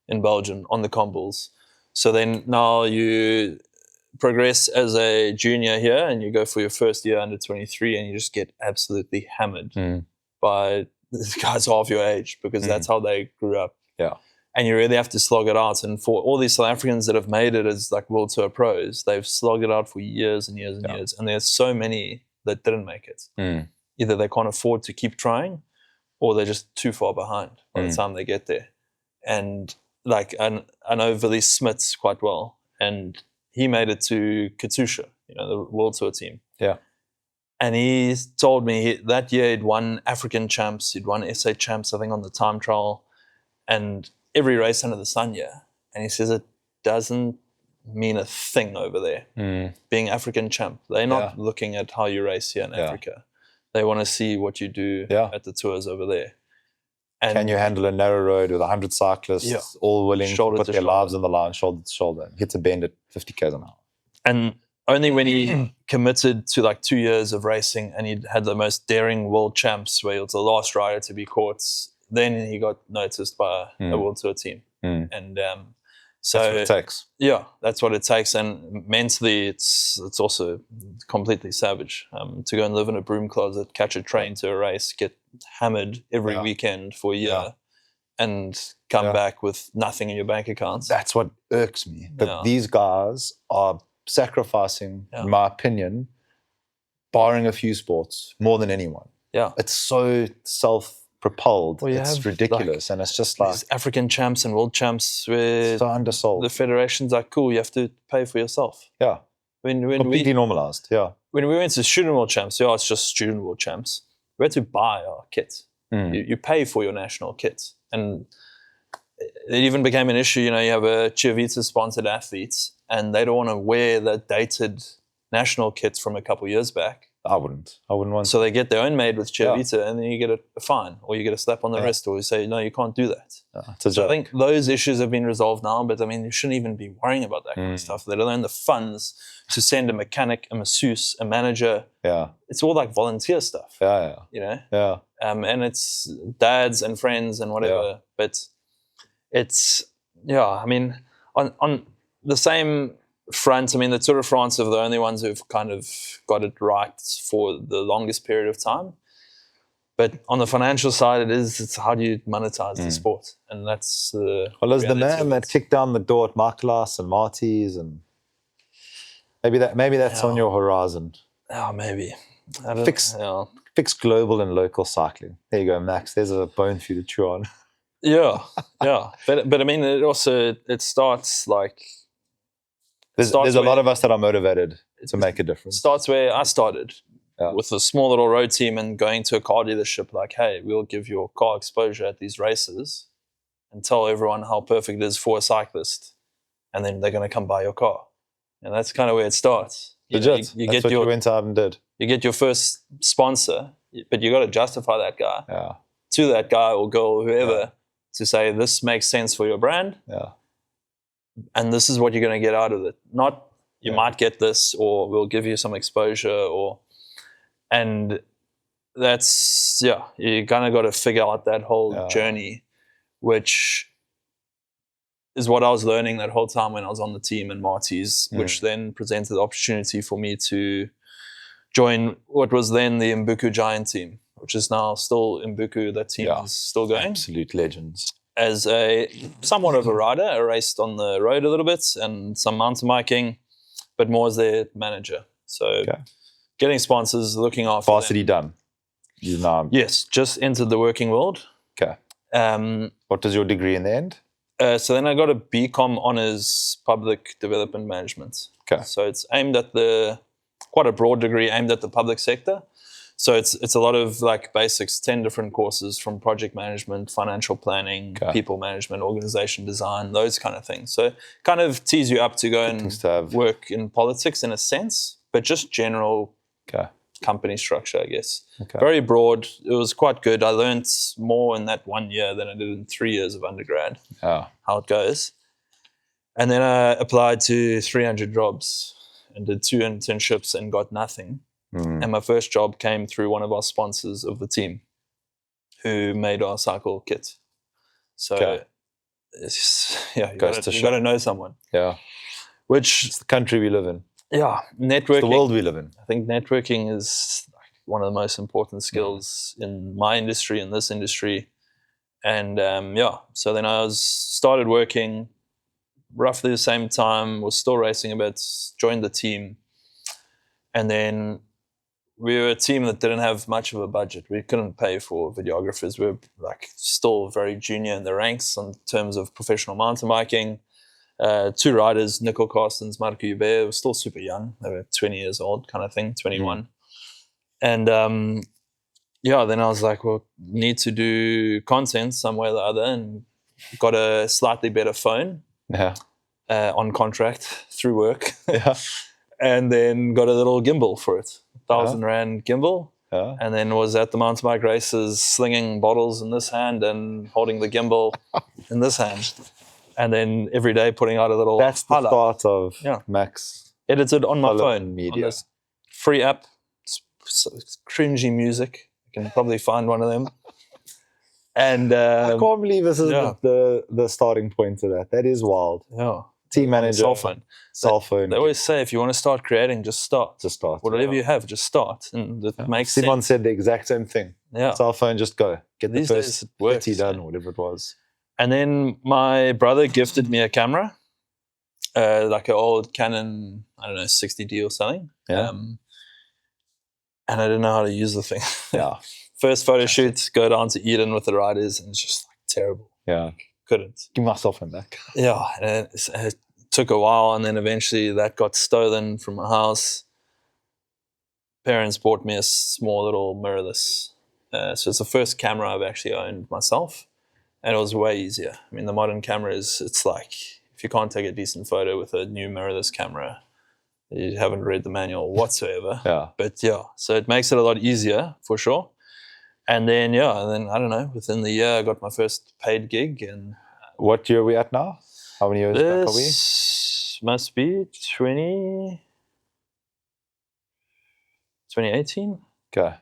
in Belgium on the combles. So then now you progress as a junior here and you go for your first year under 23 and you just get absolutely hammered by guys half your age because that's how they grew up. And you really have to slog it out. And for all these South Africans that have made it as like World Tour pros, they've slogged it out for years and years and years. And there's so many that didn't make it. Either they can't afford to keep trying or they're just too far behind by the time they get there. And like, I know Willie Smits quite well. And he made it to Katusha, the World Tour team. And he told me that year he'd won African champs, he'd won SA champs, I think, on the time trial. And every race under the sun, and he says it doesn't mean a thing over there. Being African champ, they're not looking at how you race here in Africa. They want to see what you do at the tours over there. And can you handle a narrow road with 100 cyclists, all willing to put their lives on the line, shoulder to shoulder, hit a bend at 50 k's an hour? And only when he committed to like 2 years of racing and he had the most daring world champs where he was the last rider to be caught, then he got noticed by a World Tour team. And so that's what it takes. Yeah, that's what it takes. And mentally, it's also completely savage to go and live in a broom closet, catch a train to a race, get hammered every weekend for a year, and come back with nothing in your bank account. That's what irks me. That these guys are sacrificing, in my opinion, barring a few sports, more than anyone. It's so self-propelled. It's ridiculous. And it's just like African champs and world champs where so undersold. The federation's like, cool, you have to pay for yourself. When completely normalized. When we went to student world champs, it's just student world champs. We had to buy our kit. You pay for your national kit. And it even became an issue, you have a Chiavita sponsored athletes and they don't want to wear the dated national kits from a couple years back. I wouldn't want. So they get their own made with Chiavita and then you get a fine or you get a slap on the wrist or you say, no, you can't do that. So I think those issues have been resolved now, but I mean, you shouldn't even be worrying about that kind of stuff, let alone the funds to send a mechanic, a masseuse, a manager. It's all like volunteer stuff. And it's dads and friends and whatever. But it's, I mean, on the same front, I mean, the Tour de France are the only ones who've kind of got it right for the longest period of time. But on the financial side, it's how do you monetize the sport? And that's the there's the man that kicked down the door at Markelas and Marty's, and maybe that's on your horizon. Maybe. Fix global and local cycling. There you go, Max. There's a bone for you to chew on. But I mean, it starts like. There's a lot of us that are motivated to make a difference. It starts where I started with a small little road team and going to a car dealership like, hey, we'll give your car exposure at these races and tell everyone how perfect it is for a cyclist. And then they're going to come buy your car. And that's kind of where it starts. You get what you went out and did. You get your first sponsor, but you got to justify that guy to that guy or girl or whoever to say this makes sense for your brand. And this is what you're going to get out of it. Not you might get this, or we'll give you some exposure, and that's, you kind of got to figure out that whole journey, which is what I was learning that whole time when I was on the team in Marty's, which then presented the opportunity for me to join what was then the Mbuku Giant team, which is now still Mbuku. That team is still going. Absolute legends. As a somewhat of a rider, I raced on the road a little bit and some mountain biking, but more as their manager. So getting sponsors, looking after Varsity them. done. Yes, just entered the working world. Okay. What was your degree in the end? So then I got a BCom Honours Public Development Management. Okay. So it's aimed at quite a broad degree aimed at the public sector. So it's a lot of like basics, 10 different courses from project management, financial planning, people management, organization design, those kind of things. So kind of tees you up to go and work in politics in a sense, but just general company structure, I guess. Okay. Very broad. It was quite good. I learned more in that 1 year than I did in 3 years of undergrad, how it goes. And then I applied to 300 jobs and did 2 internships and got nothing. And my first job came through one of our sponsors of the team who made our cycle kit. So, you got to know someone. Yeah. Which it's the country we live in. Yeah. Networking. It's the world we live in. I think networking is one of the most important skills in my industry, in this industry. And so then I started working roughly the same time, was still racing a bit, joined the team. And then we were a team that didn't have much of a budget. We couldn't pay for videographers. We were like still very junior in the ranks in terms of professional mountain biking. 2 riders, Nicole Carstens, Marco Hubert, were still super young. They were 20 years old kind of thing, 21. And then I was like, well, need to do content some way or the other, and got a slightly better phone on contract through work. And then got a little gimbal for it. 1,000 Rand gimbal, and then was at the mountain bike races slinging bottles in this hand and holding the gimbal in this hand, and then every day putting out a little That's the start of Max. Edited on my Sullivan phone, Media. on this free app, it's cringy music. You can probably find one of them. And I can't believe this is the starting point to that. That is wild. Yeah. Team manager, cell phone. They always say if you want to start creating, just start. Whatever you have, just start. And it makes sense. Simon said the exact same thing. Yeah. Cell phone, just go. Get These the first 30 done, or whatever it was. And then my brother gifted me a camera, like an old Canon, 60D or something. Yeah. And I didn't know how to use the thing. Yeah. First photo shoot, go down to Eden with the riders, and it's just like terrible. Yeah. Couldn't. Give my cell phone back. Yeah. And it took a while, and then eventually that got stolen from my house. Parents bought me a small little mirrorless. So it's the first camera I've actually owned myself, and it was way easier. I mean, the modern cameras, it's like if you can't take a decent photo with a new mirrorless camera, you haven't read the manual whatsoever. But so it makes it a lot easier for sure. And then I don't know, within the year I got my first paid gig. And what year are we at now? How many years back are we? This must be 2018. Okay.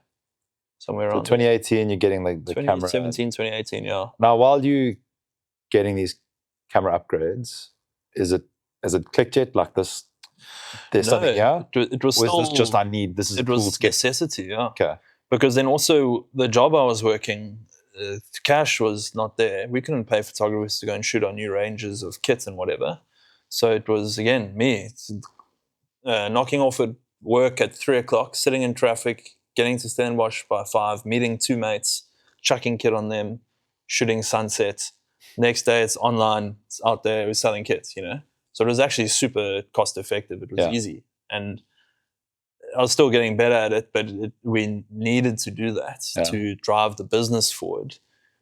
Somewhere around 2018, you're getting like the camera. 2017, 2018, yeah. Now, while you getting these camera upgrades, has it clicked yet? Like this, there's something, It was still, this just this is it cool was necessity, yeah. Okay. Because then also the job I was working, cash was not there. We couldn't pay photographers to go and shoot on new ranges of kits and whatever. So it was, again, me knocking off at work at 3:00, sitting in traffic, getting to Stellenbosch by 5, meeting 2 mates, chucking kit on them, shooting sunset. Next day it's online, it's out there, we're selling kits, So it was actually super cost effective. It was easy. And I was still getting better at it, but we needed to do that to drive the business forward.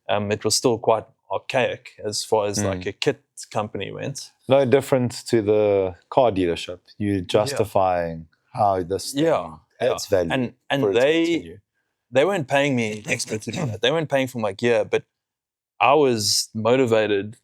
It was still quite archaic as far as like a kit company went. No different to the car dealership. You're justifying how this thing adds value. And they weren't paying me extra to do that. They weren't paying for my gear, but I was motivated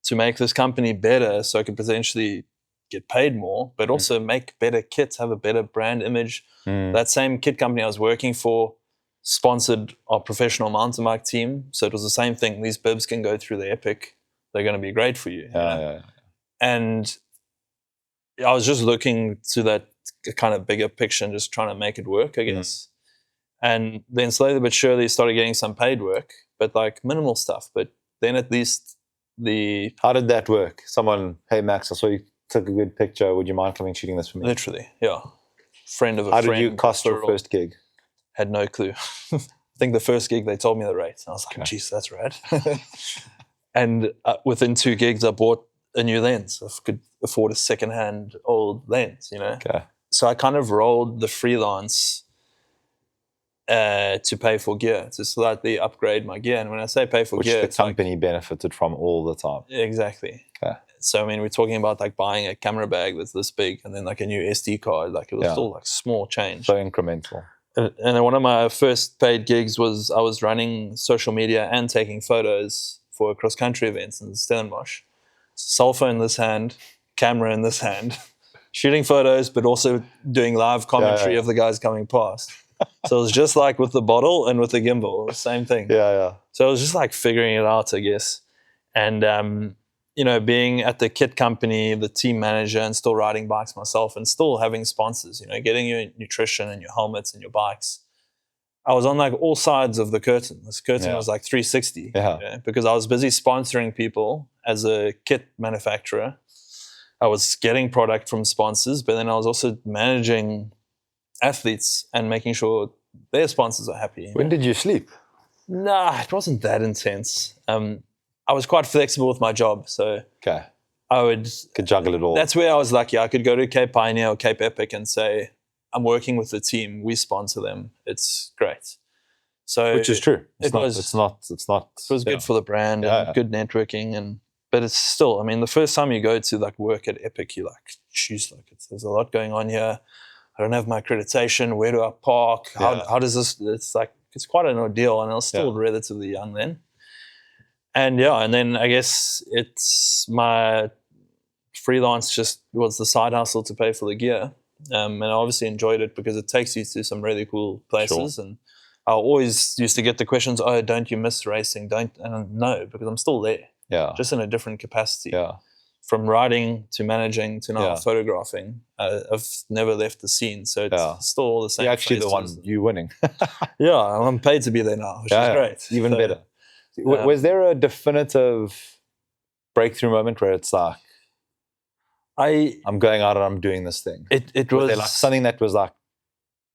to make this company better so I could potentially get paid more, but also make better kits, have a better brand image. That same kit company I was working for sponsored our professional mountain bike team. So it was the same thing. These bibs can go through the Epic. They're going to be great for you. Yeah. And I was just looking to that kind of bigger picture and just trying to make it work, I guess. And then slowly but surely started getting some paid work, but like minimal stuff. But then at least How did that work? Someone, hey Max, I saw you took a good picture. Would you mind coming shooting this for me? Literally, yeah. Friend of a How friend. did you cost your first gig? Had no clue. I think the first gig they told me the rate. I was like, geez, that's rad. And within 2 gigs, I bought a new lens. I could afford a secondhand old lens, Okay. So I kind of rolled the freelance to pay for gear, to slightly upgrade my gear. And when I say pay for gear, which the company benefited from all the time. Exactly. Okay. So I mean, we're talking about like buying a camera bag that's this big, and then like a new SD card. Like it was still like small change. So incremental. And then one of my first paid gigs was I was running social media and taking photos for cross country events in Stellenbosch. Cell phone in this hand, camera in this hand, shooting photos, but also doing live commentary of the guys coming past. So it was just like with the bottle and with the gimbal, same thing. Yeah. So I was just like figuring it out, I guess. And, being at the kit company, the team manager, and still riding bikes myself and still having sponsors, getting your nutrition and your helmets and your bikes. I was on like all sides of the curtain. This curtain was like 360 because I was busy sponsoring people as a kit manufacturer. I was getting product from sponsors, but then I was also managing athletes and making sure their sponsors are happy. When did you sleep? Nah, it wasn't that intense. I was quite flexible with my job, so I could juggle it all. That's where I was lucky. I could go to Cape Pioneer or Cape Epic and say, I'm working with the team. We sponsor them. It's great. So which is true. It was good for the brand and good networking, but it's still. I mean, the first time you go to like work at Epic, you're like, geez, there's a lot going on here. I don't have my accreditation. Where do I park? How does this? It's quite an ordeal, and I was still relatively young then. And and then I guess it's my freelance just was the side hustle to pay for the gear. And I obviously enjoyed it because it takes you to some really cool places. And I always used to get the questions, oh, don't you miss racing? No, because I'm still there. Yeah. Just in a different capacity. Yeah. From writing to managing to now photographing. I've never left the scene. So it's still all the same. You're actually the one you winning. I'm paid to be there now, which is great. Even better. Was there a definitive breakthrough moment where it's like, I'm going out and I'm doing this thing? It was there like something that was like,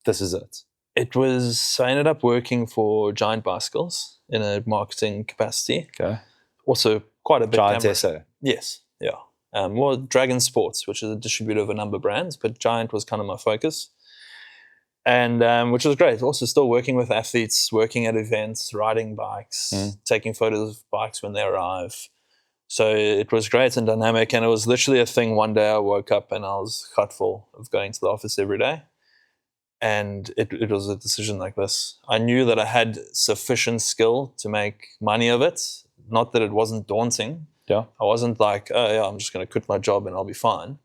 this is it. It was. I ended up working for Giant Bicycles in a marketing capacity. Okay. Also, quite a big Giant SA. Yes. Yeah. Well, Dragon Sports, which is a distributor of a number of brands, but Giant was kind of my focus. And which was great. Also, still working with athletes, working at events, riding bikes, taking photos of bikes when they arrive. So it was great and dynamic, and it was literally a thing. One day I woke up and I was cut full of going to the office every day. And it was a decision like this. I knew that I had sufficient skill to make money of it. Not that it wasn't daunting. Yeah. I wasn't like, I'm just going to quit my job and I'll be fine.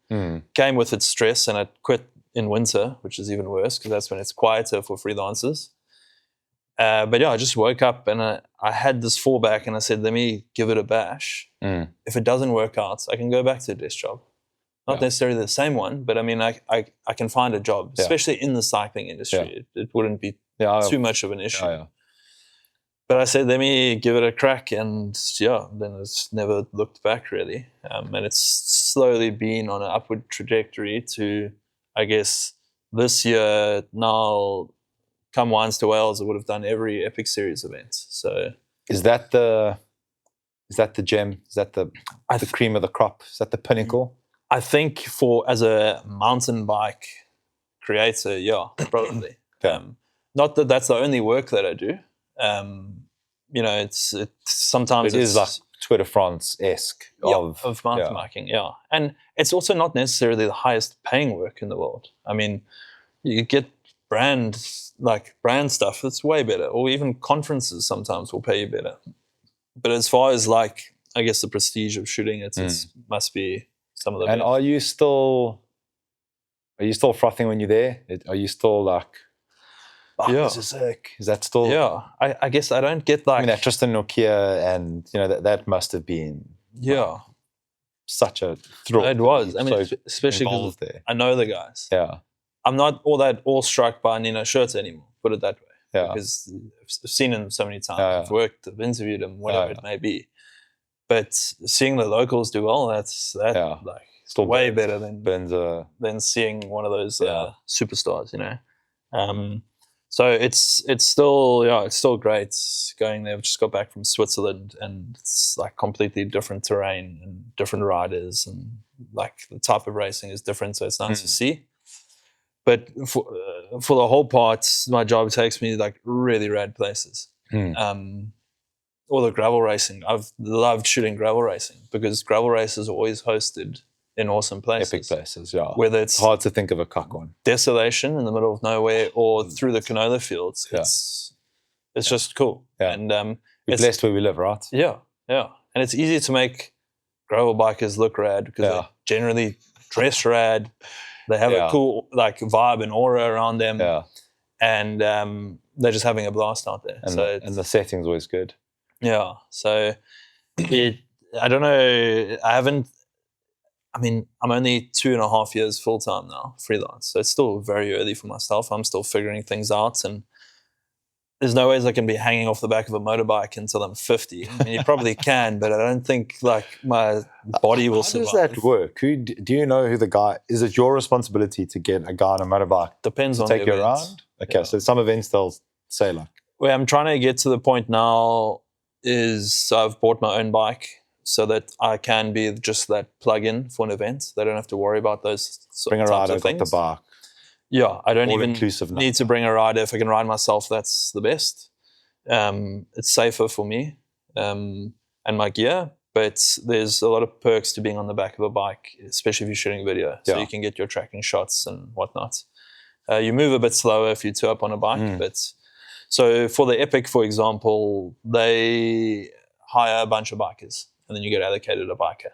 Came with its stress, and I quit in winter, which is even worse because that's when it's quieter for freelancers. But I just woke up and I had this fallback, and I said, let me give it a bash. If it doesn't work out, I can go back to a desk job. Not necessarily the same one, but I mean, I can find a job, especially in the cycling industry. It wouldn't be too much of an issue. But I said, let me give it a crack, and then it's never looked back really. And it's slowly been on an upward trajectory to, I guess, this year now, come Wines to Wales, I would have done every Epic Series event. So is that the gem? Is that the cream of the crop? Is that the pinnacle? I think as a mountain bike creator, probably. Not that that's the only work that I do. It's sometimes it is like Tour de France-esque of mountain biking, and it's also not necessarily the highest paying work in the world. I mean, you get brand stuff that's way better, or even conferences sometimes will pay you better. But as far as I guess the prestige of shooting, it must be some of the And best. are you still frothing when you're there? Are you still like, Yeah. this is sick? Is that still? Yeah, I guess I don't get like. I mean, that Tristan Nokia, and that must have been Yeah, such a thrill. it was. I mean, So especially because involved there. I know the guys. Yeah, I'm not all that awestruck by Nino shirts anymore, put it that way. Yeah. Because I've seen him so many times. Yeah. I've worked, I've interviewed him, whatever Yeah. it may be. But seeing the locals do well, that's Yeah. like Still way burns. better than seeing one of those superstars, So it's still great going there. I've just got back from Switzerland, and it's like completely different terrain and different riders, and like the type of racing is different. So it's nice to see. But for the whole part, my job takes me like really rad places. All the gravel racing, I've loved shooting gravel racing because gravel races are always hosted in awesome places. Epic places, yeah. Whether it's hard to think of a cock one. Desolation in the middle of nowhere or through the canola fields. Yeah. It's just cool. Yeah. And we're blessed where we live, right? Yeah. And it's easy to make gravel bikers look rad because they generally dress rad. They have a cool like vibe and aura around them. Yeah. And they're just having a blast out there. And the setting's always good. Yeah. So I don't know. I'm only 2.5 years full time now, freelance. So it's still very early for myself. I'm still figuring things out, and there's no ways I can be hanging off the back of a motorbike until I'm 50. I mean, you probably can, but I don't think like my body will survive. How does that work? Do you know who the guy is? It your responsibility to get a guy on a motorbike? Depends on take the you events. around. Okay, so some events they'll say like. Where I'm trying to get to the point now is I've bought my own bike so that I can be just that plug-in for an event. They don't have to worry about those Bring a types rider, of got things. the bike. Yeah, I don't All even inclusive now. need to bring a rider. If I can ride myself, that's the best. It's safer for me and my gear, but there's a lot of perks to being on the back of a bike, especially if you're shooting video. So you can get your tracking shots and whatnot. You move a bit slower if you tow up on a bike, but so for the Epic, for example, they hire a bunch of bikers and then you get allocated a biker.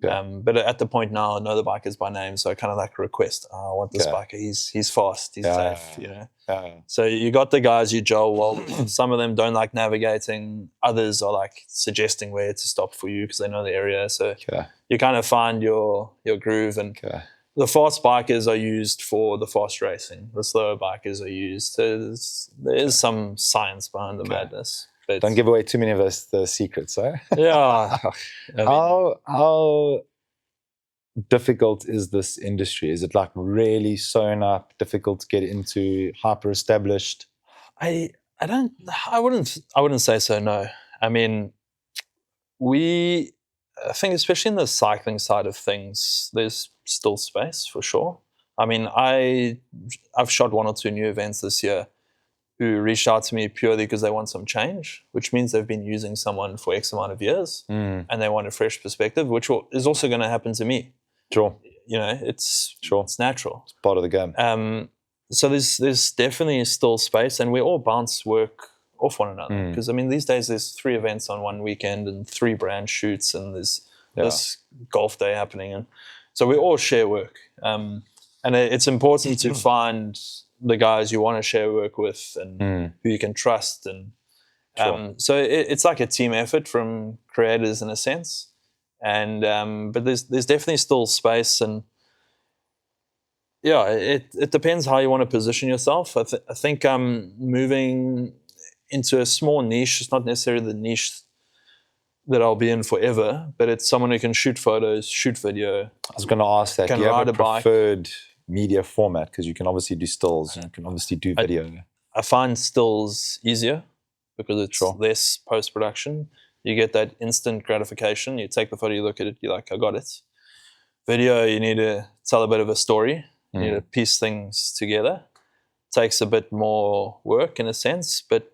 Yeah. But at the point now, I know the bikers by name, so I kind of like request, I want this biker. He's fast, he's safe, Yeah. So you got the guys you gel well with. Some of them don't like navigating. Others are like suggesting where to stop for you because they know the area. So you kind of find your groove. And the fast bikers are used for the fast racing. The slower bikers are used. So there is some science behind the madness. But don't give away too many of the secrets, eh? Yeah. How difficult is this industry? Is it like really sewn up, difficult to get into, hyper established? I wouldn't say so, no. I mean, I think especially in the cycling side of things, there's still space for sure. I mean, I've shot 1 or 2 new events this year who reached out to me purely because they want some change, which means they've been using someone for X amount of years and they want a fresh perspective, which is also going to happen to me. Sure. It's natural. It's part of the game. So there's definitely still space, and we all bounce work off one another. Because I mean, these days there's 3 events on one weekend and 3 brand shoots, and there's this golf day happening, and so we all share work. And it's important to find the guys you want to share work with and who you can trust, and so it's like a team effort from creators in a sense. And but there's definitely still space, and it depends how you want to position yourself. I think moving into a small niche. It's not necessarily the niche that I'll be in forever, but it's someone who can shoot photos, shoot video. I was going to ask that. Can do you ride have a a bike. preferred media format? Because you can obviously do stills and you can obviously do video. I find stills easier because it's less post-production. You get that instant gratification. You take the photo, you look at it, you're like, I got it. Video, you need to tell a bit of a story. You need to piece things together. Takes a bit more work in a sense, but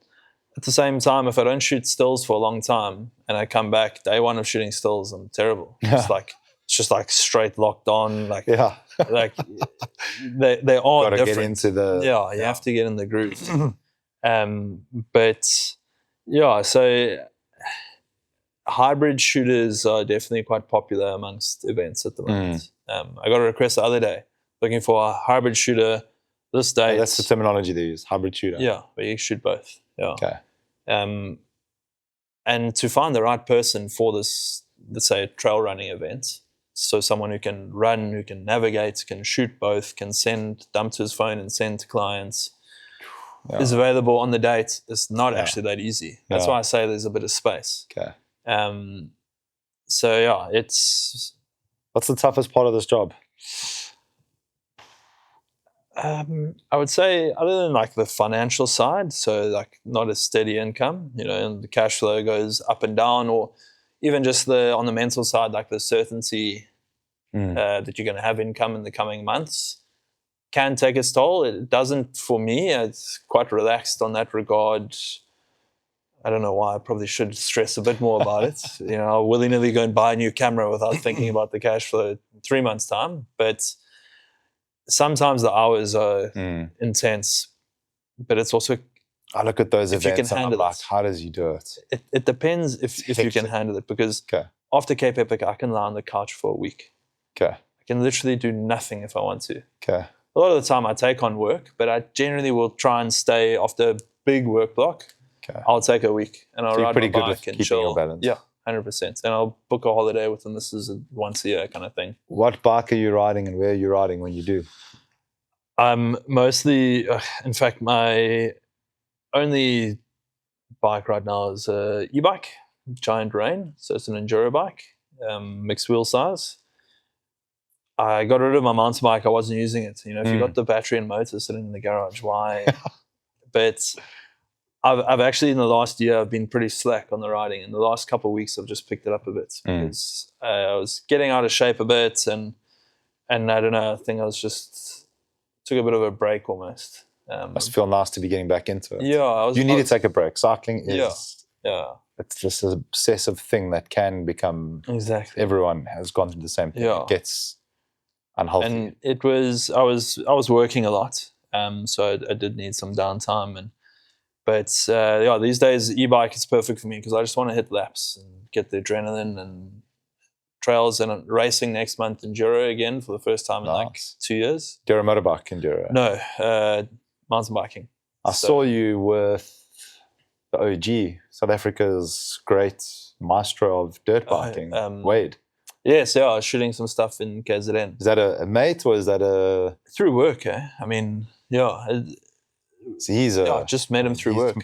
at the same time, if I don't shoot stills for a long time and I come back day 1 of shooting stills, I'm terrible. It's just like straight locked on. Like they are Gotta different. get into the you have to get in the groove. But so hybrid shooters are definitely quite popular amongst events at the moment. I got a request the other day looking for a hybrid shooter. This day, that's the terminology they use, hybrid shooter. Yeah, where you shoot both. Yeah. Okay. And to find the right person for this, let's say, trail running event, so someone who can run, who can navigate, can shoot both, can dump to his phone and send to clients, is available on the date. It's not actually that easy. That's why I say there's a bit of space. Okay. So yeah, it's. What's the toughest part of this job? I would say, other than like the financial side, so like not a steady income, and the cash flow goes up and down, or even just on the mental side, like the certainty that you're going to have income in the coming months can take its toll. It doesn't for me. It's quite relaxed on that regard. I don't know why. I probably should stress a bit more about it. I'll willy-nilly go and buy a new camera without thinking about the cash flow in 3 months' time. But sometimes the hours are intense. But it's also, I look at those events and I'm like, it. how does you do it? It depends if you can handle it. Because after Cape Epic, I can lie on the couch for a week. Okay. I can literally do nothing if I want to. Okay. A lot of the time I take on work, but I generally will try and stay after a big work block. Okay. I'll take a week and I'll ride pretty my good bike with and keeping chill. your balance. Yeah, 100%. And I'll book a holiday with them. This is once a year kind of thing. What bike are you riding and where are you riding when you do? I'm mostly, in fact, my only bike right now is a e-bike, Giant Rain. So it's an enduro bike, mixed wheel size. I got rid of my mountain bike. I wasn't using it. If you got the battery and motor sitting in the garage, why? But I've actually, in the last year, I've been pretty slack on the riding. In the last couple of weeks, I've just picked it up a bit because I was getting out of shape a bit, and I don't know. I think I was just took a bit of a break almost. Must feel nice to be getting back into it. Yeah, you need to take a break. Cycling is it's just an obsessive thing that can become Everyone has gone through the same thing. Yeah. It gets unhealthy. And it was I was working a lot, so I did need some downtime. But these days e-bike is perfect for me because I just want to hit laps and get the adrenaline and trails, and I'm racing next month enduro again for the first time in like 2 years. You're a motorbike enduro? No, mountain biking. I saw you with the OG, South Africa's great maestro of dirt biking, Wade. Yes, I was shooting some stuff in KZN. Is that a mate or is that a... Through work, I mean, So he's I just met him through work.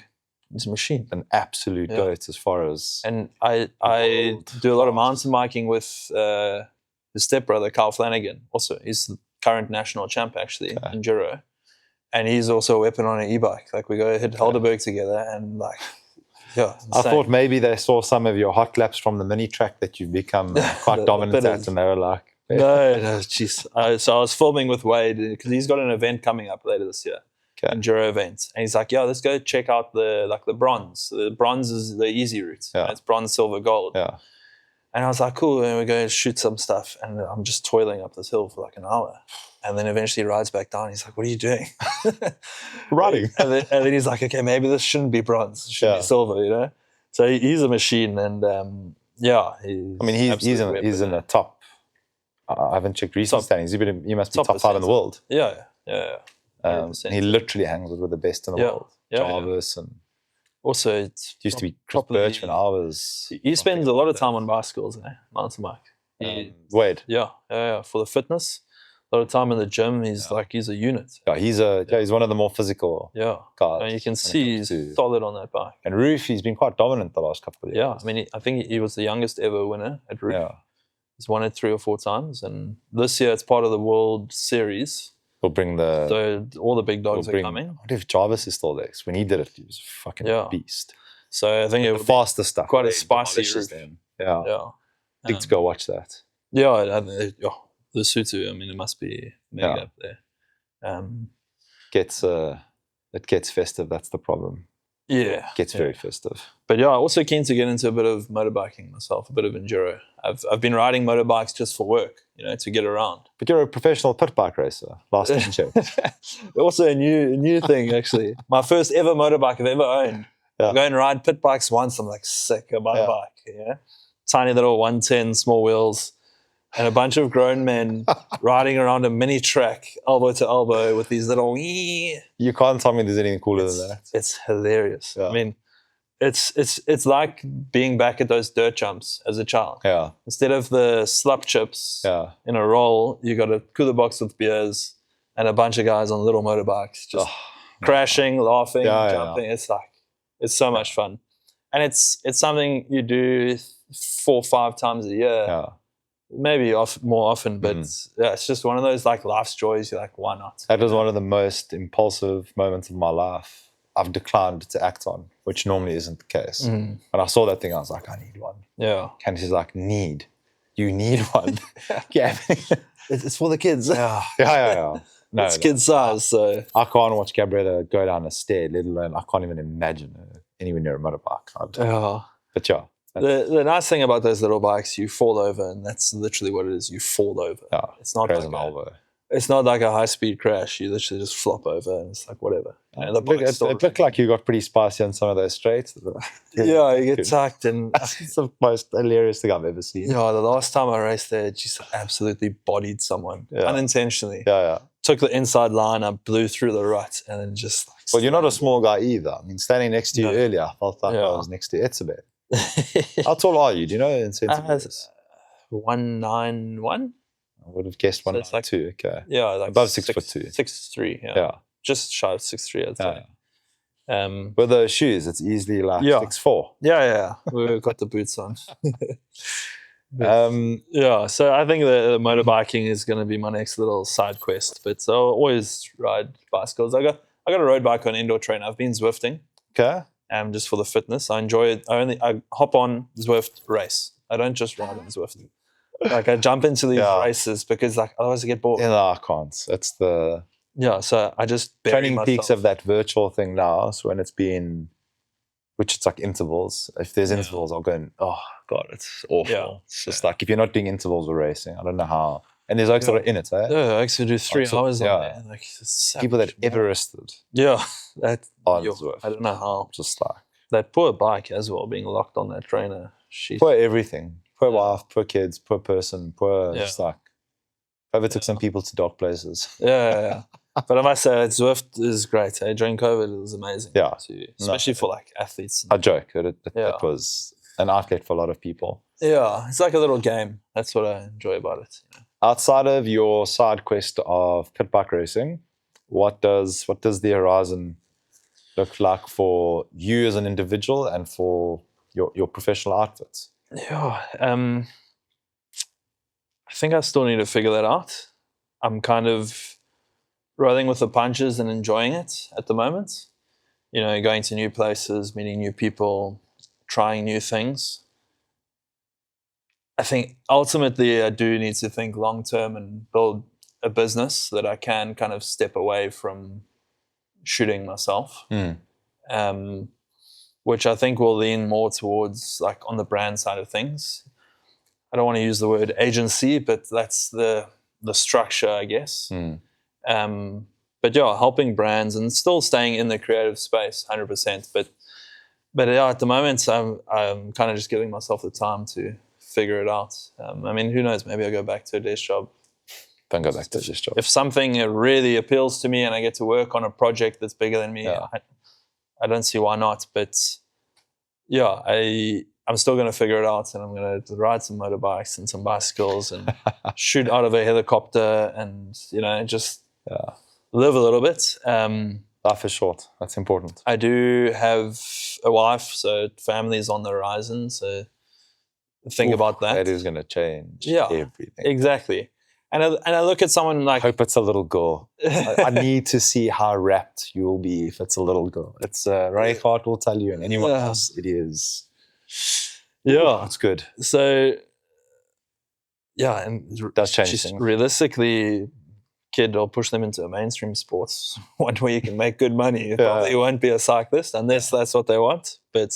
He's a machine. An absolute goat as far as... And I do a lot of mountain biking with his stepbrother, Carl Flanagan. Also, he's the current national champ, actually, enduro. And he's also a weapon on an e-bike. Like, we go hit Helderberg together and like... Yeah, I thought maybe they saw some of your hot laps from the mini track that you've become quite dominant at, and they were like, no, jeez. So I was filming with Wade because he's got an event coming up later this year, enduro event, and he's like, let's go check out the bronze. The bronze is the easy route. It's bronze, silver, gold. Yeah. And I was like, cool, and we're going to shoot some stuff, and I'm just toiling up this hill for like an hour. And then eventually he rides back down. He's like, what are you doing? Riding. And then he's like, okay, maybe this shouldn't be bronze. It should be silver, So he's a machine. And he's in the top. I haven't checked recent standings. He must be top 5 in the world. Yeah. He literally hangs with the best in the world. Jarvis and... Also, it used to be Chris Birchman. He spends a lot of time on bicycles, mountain bike. Wade. Yeah, for the fitness. A lot of time in the gym, he's a unit. Yeah, he's one of the more physical guys. And you can see he's solid on that bike. And Roof, he's been quite dominant the last couple of years. Yeah, I mean, I think he was the youngest ever winner at Roof. Yeah. He's won it 3 or 4 times, and this year it's part of the World Series. We'll bring so all the big dogs are coming. I wonder if Jarvis is still there. When he did it, he was a fucking beast. So I think it was faster stuff. Quite a spicy Roof. Yeah. I think to go watch that. Yeah, the Sutu, I mean, it must be mega up there. It gets festive, that's the problem. Yeah. It gets very festive. But also keen to get into a bit of motorbiking myself, a bit of enduro. I've been riding motorbikes just for work, to get around. But you're a professional pit bike racer, last time checked. Also a new thing, actually. My first ever motorbike I've ever owned I go and ride pit bikes once. I'm like sick of my bike. Yeah, tiny little 110 small wheels, and a bunch of grown men riding around a mini track, elbow to elbow, with these little. You can't tell me there's anything cooler than that. It's hilarious. Yeah. I mean, it's like being back at those dirt jumps as a child. Yeah. Instead of the slap chips in a roll, you got a cooler box with beers and a bunch of guys on little motorbikes just crashing, laughing, jumping. It's so much fun. And it's something you do 4 or 5 times a year. Yeah. Maybe more often, but it's just one of those like life's joys. You're like, why not? That was one of the most impulsive moments of my life I've declined to act on, which normally isn't the case. When I saw that thing, I was like, I need one. Yeah. Candice's like, you need one. Yeah. It's for the kids. Yeah. No, it's kid size, so I can't watch Gabriella go down a stair, let alone I can't even imagine her anywhere near a motorbike. But yeah. The nice thing about those little bikes, you fall over, and that's literally what it is. You fall over. Yeah, it's not like a high-speed crash. You literally just flop over, and it's like whatever. And it looked like you got pretty spicy on some of those straights. Yeah, you get tucked, and it's the most hilarious thing I've ever seen. Yeah, the last time I raced there, just absolutely bodied someone unintentionally. Yeah. Took the inside line, I blew through the rut, and then just. Well, you're not a small guy either. I mean, standing next to you earlier, I felt like I was next to Etzebeth. How tall are you? Do you know in centimeters? 191. I would have guessed 192. Okay. Yeah, like above 6'2". 6'3". Yeah. Just shy of 6'3", I'd say. With those shoes, it's easily like 6'4". Yeah. We've got the boots on. So I think the motorbiking is going to be my next little side quest. But I'll always ride bicycles. I got a road bike on indoor train. I've been Zwifting. Okay. Just for the fitness, I enjoy it. I hop on Zwift, race. I don't just ride on Zwift. Like I jump into these races because like otherwise I get bored. Yeah, no, I can't. It's the so I just Training Peaks of that virtual thing now. So when it's it's like intervals. If there's intervals, I'll go and oh god, it's awful. Yeah. It's just like if you're not doing intervals or racing, I don't know how. And there's like sort of in it, eh? Yeah, I actually do 3 hours on there. Like people that Everested. Yeah, that on Zwift. I don't know how. Just like that poor bike as well, being locked on that trainer. Poor everything. Poor wife, poor kids, poor person, just like overtook some people to dark places. Yeah. But I must say, Zwift is great. During COVID, it was amazing. Yeah. Especially for like athletes. I joke that it was an outlet for a lot of people. Yeah, it's like a little game. That's what I enjoy about it. Outside of your side quest of pit bike racing, what does the horizon look like for you as an individual and for your professional outfits? Yeah, I think I still need to figure that out. I'm kind of rolling with the punches and enjoying it at the moment. Going to new places, meeting new people, trying new things. I think ultimately I do need to think long term and build a business that I can kind of step away from shooting myself. Which I think will lean more towards like on the brand side of things. I don't want to use the word agency, but that's the structure, I guess. But yeah, helping brands and still staying in the creative space, 100%. But yeah, at the moment, I'm kind of just giving myself the time to figure it out. I mean, who knows? Maybe I'll go back to a desk job. Don't go back to a desk job. If something really appeals to me and I get to work on a project that's bigger than me, I don't see why not. But yeah, I'm still going to figure it out, and I'm going to ride some motorbikes and some bicycles and shoot out of a helicopter and, just live a little bit. Life is short. That's important. I do have a wife, so family is on the horizon. So think about that. That is going to change everything. Exactly. And I look at someone like... I hope it's a little girl. I need to see how wrapped you will be if it's a little girl. It's Ray Hart will tell you, and anyone else, it is. Yeah. It's good. So, yeah, and it does change things. Realistically, kid, I'll push them into a mainstream sports one where you can make good money. Probably won't be a cyclist unless that's what they want. But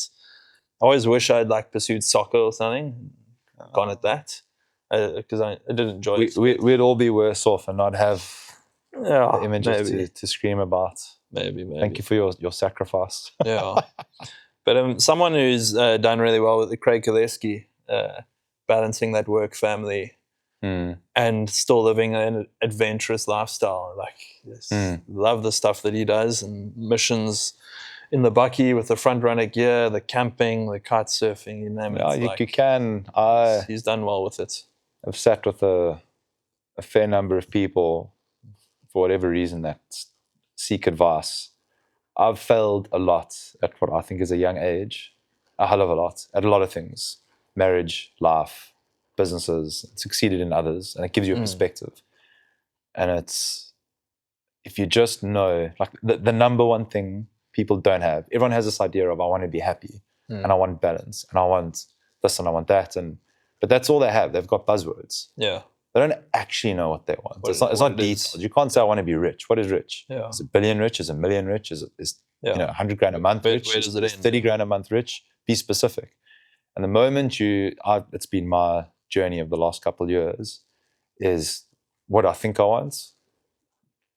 I always wish I'd like pursued soccer or something, gone at that. Because I did enjoy it. We'd all be worse off and not have the images to scream about. Maybe. Thank you for your sacrifice. Yeah. But someone who's done really well with the Craig Gillespie, balancing that work family and still living an adventurous lifestyle. Like, love the stuff that he does, and missions in the bucky with the front runner gear, the camping, the kite surfing, you name it. Yeah, Like, you can. he's done well with it. I've sat with a fair number of people for whatever reason that seek advice. I've failed a lot at what I think is a young age, a hell of a lot, at a lot of things. Marriage, life, businesses, succeeded in others, and it gives you a perspective. And it's, if you just know, like the number one thing people don't have, everyone has this idea of, I want to be happy, and I want balance, and I want this, and I want that, but that's all they have. They've got buzzwords. Yeah. They don't actually know what they want. It's not detailed. You can't say, I want to be rich. What is rich? Yeah. Is it $1 billion rich? Is it $1 million rich? Is 100 grand a month rich? Where does it Is end? 30 grand a month rich? Be specific. And the moment it's been my journey of the last couple of years, is what I think I want.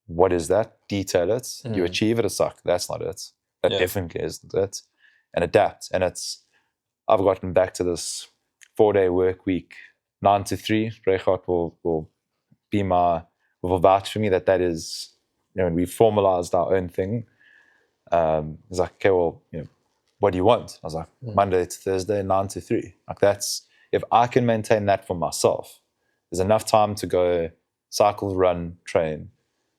What is that? Detail it. You achieve it. It's like, that's not it. That definitely isn't it. And adapt. And I've gotten back to this 4-day work week, 9 to 3. Reichardt will vouch for me that is, when we formalized our own thing, it's like, okay, well, what do you want? I was like, Monday to Thursday, 9 to 3. Like, that's, if I can maintain that for myself, there's enough time to go cycle, run, train,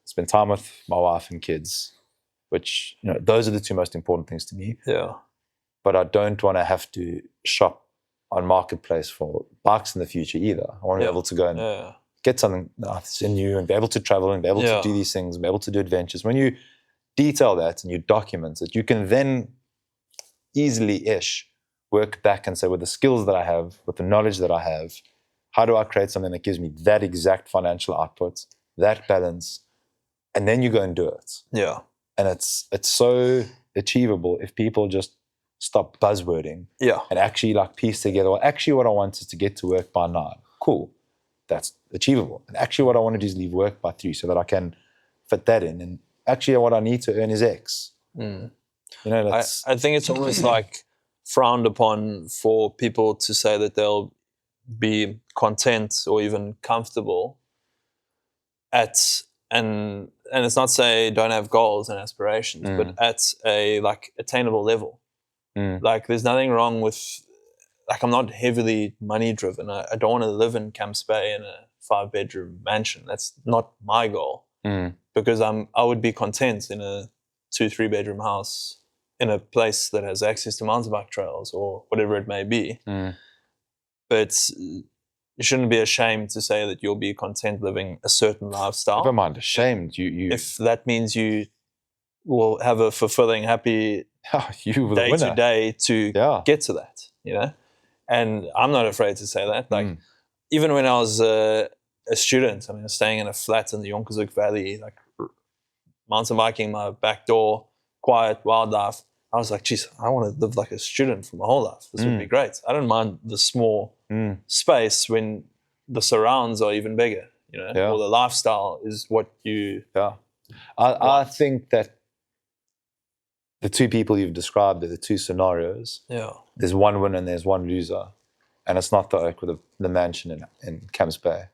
spend time with my wife and kids, which, those are the two most important things to me. Yeah. But I don't want to have to shop on Marketplace for bikes in the future either. I want to be able to go and get something that's new and be able to travel and be able to do these things, and be able to do adventures. When you detail that and you document it, you can then easily-ish work back and say, with the skills that I have, with the knowledge that I have, how do I create something that gives me that exact financial output, that balance, and then you go and do it. Yeah. And it's so achievable if people just stop buzzwording and actually piece together, well, actually what I want is to get to work by 9. Cool. That's achievable. And actually what I want to do is leave work by 3 so that I can fit that in. And actually what I need to earn is X. I think it's almost like frowned upon for people to say that they'll be content or even comfortable at, and it's not say don't have goals and aspirations, but at a attainable level. Like, there's nothing wrong with, I'm not heavily money driven. I don't want to live in Camps Bay in a 5-bedroom mansion. That's not my goal. Because I would be content in a 2-3 bedroom house in a place that has access to mountain bike trails or whatever it may be. But you shouldn't be ashamed to say that you'll be content living a certain lifestyle. Never mind ashamed. You if that means you will have a fulfilling, happy day to day to get to that, And I'm not afraid to say that. Like, even when I was a student, I was staying in a flat in the Jonkershoek Valley, mountain biking my back door, quiet wildlife. I was like, geez, I want to live like a student for my whole life. This would be great. I don't mind the small space when the surrounds are even bigger, or the lifestyle is what you... I think that the two people you've described are the two scenarios. There's one winner and there's one loser. And it's not the oak with the mansion in Camps Bay.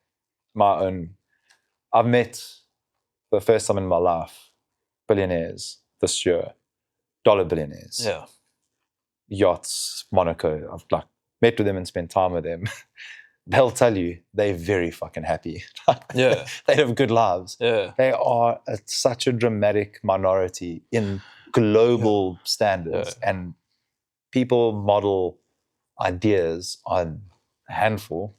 I've met, for the first time in my life, billionaires this year, dollar billionaires. Yachts, Monaco. I've met with them and spent time with them. They'll tell you they're very fucking happy. They have good lives. They are such a dramatic minority in global standards, and people model ideas on a handful,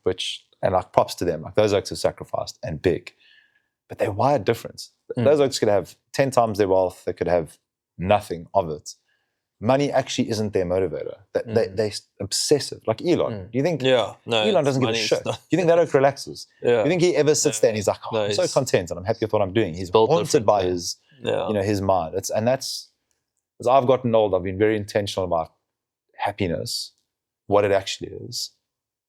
and props to them. Those oaks have sacrificed and big, but they're wired different. Those oaks could have 10 times their wealth. They could have nothing of it. Money actually isn't their motivator. They're obsessive. Like Elon. Do you think Elon doesn't give a shit? Do you think that oak relaxes? Do you think he ever sits there and he's like, I'm so content and I'm happy with what I'm doing? He's haunted by his, his mind. As I've gotten old, I've been very intentional about happiness, what it actually is,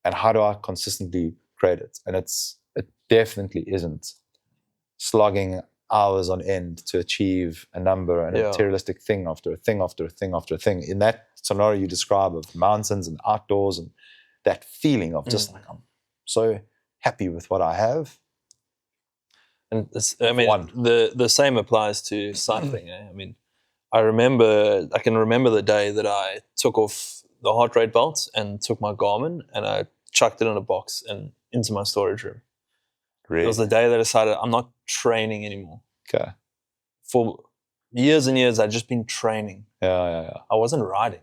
and how do I consistently create it. And it definitely isn't slogging hours on end to achieve a number and a materialistic thing after a thing after a thing after a thing. In that scenario you describe of mountains and outdoors and that feeling of just like, I'm so happy with what I have. And I mean, the same applies to cycling. I mean, I can remember the day that I took off the heart rate belt and took my Garmin and I chucked it in a box and into my storage room. Really? It was the day that I decided I'm not training anymore. Okay. For years and years, I'd just been training. Yeah. I wasn't riding.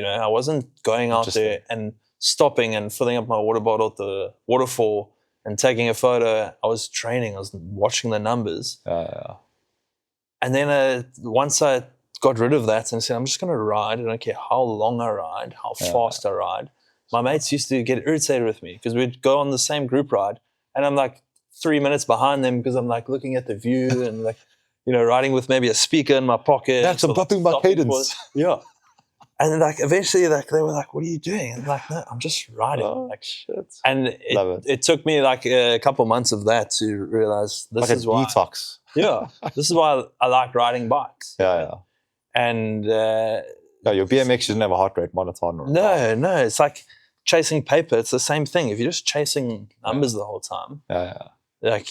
I wasn't going out there and stopping and filling up my water bottle at the waterfall and taking a photo. I was training. I was watching the numbers. Yeah. And then once I got rid of that and said, I'm just going to ride. I don't care how long I ride, how fast I ride. My mates used to get irritated with me because we'd go on the same group ride and I'm like 3 minutes behind them because I'm like looking at the view and like, riding with maybe a speaker in my pocket. That's bumping my cadence. Yeah. And then, like, eventually, like, they were like, "What are you doing?" And I'm like, "No, I'm just riding." Oh, like, shit. And it took me like a couple months of that to realize this is why. Detox. Yeah, this is why I like riding bikes. Yeah. And your BMX shouldn't have a heart rate monitor. No, it's like chasing paper. It's the same thing. If you're just chasing numbers the whole time, like,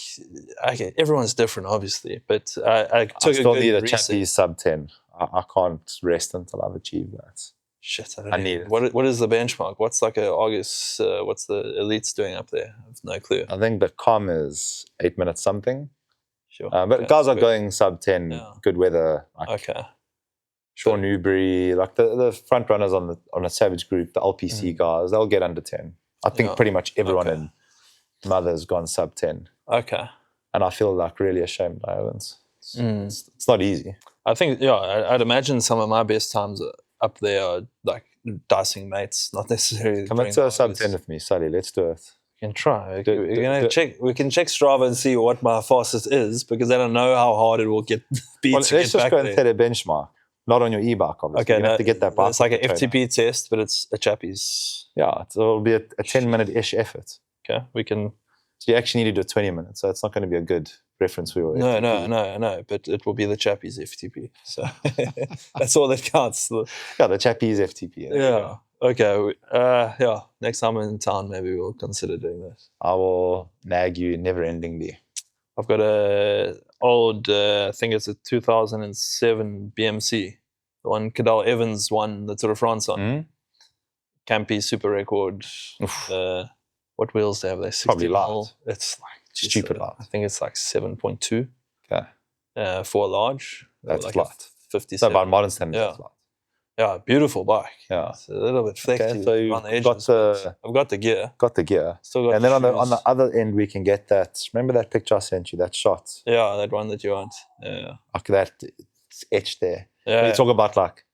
okay, everyone's different, obviously, but I took still a good need a reset. chappie sub 10. I can't rest until I've achieved that. Shit, I need it. What is the benchmark? What's like a August? What's the elites doing up there? I have no clue. I think the com is 8 minutes something. Sure. But guys are going sub 10, good weather. Like Sean Newbury, like the front runners on a Savage group, the LPC guys, they'll get under 10. I think pretty much everyone in Mother's gone sub 10. Okay. And I feel like really ashamed I haven't. It's not easy. I think, I'd imagine some of my best times up there are like dicing mates, not necessarily. Come into a sub 10 with me, Sully. Let's do it. We can try. We can check Strava and see what my fastest is because I don't know how hard it will get beat. Let's just go and set a benchmark. Not on your e-bike, obviously. Okay, you have to get that bike. It's like an FTP test, but it's a chappie's. Yeah, it'll be a 10-minute-ish effort. Okay, we can. So you actually need to do 20 minutes, so it's not going to be a good reference for your FTP. No, but it will be the chappie's FTP. So that's all that counts. The chappie's FTP. Yeah. Okay. Next time I'm in town, maybe we'll consider doing this. I will nag you never-endingly. I've got a old, I think it's a 2007 BMC, the one Cadel Evans won the Tour de France on. Campy super record. What wheels do they have? They're 60 probably light. It's like stupid light. I think it's like 7.2. Okay. For a large. That's like light. 57. No, by modern standards, it's light. Yeah, beautiful bike. Yeah. It's a little bit flexy so on the edges. I've got the gear. Got the gear. Still got and then on the other end, we can get that. Remember that picture I sent you, that shot? Yeah, that one that you want. Yeah. Like that, it's etched there. Yeah. When you talk about like,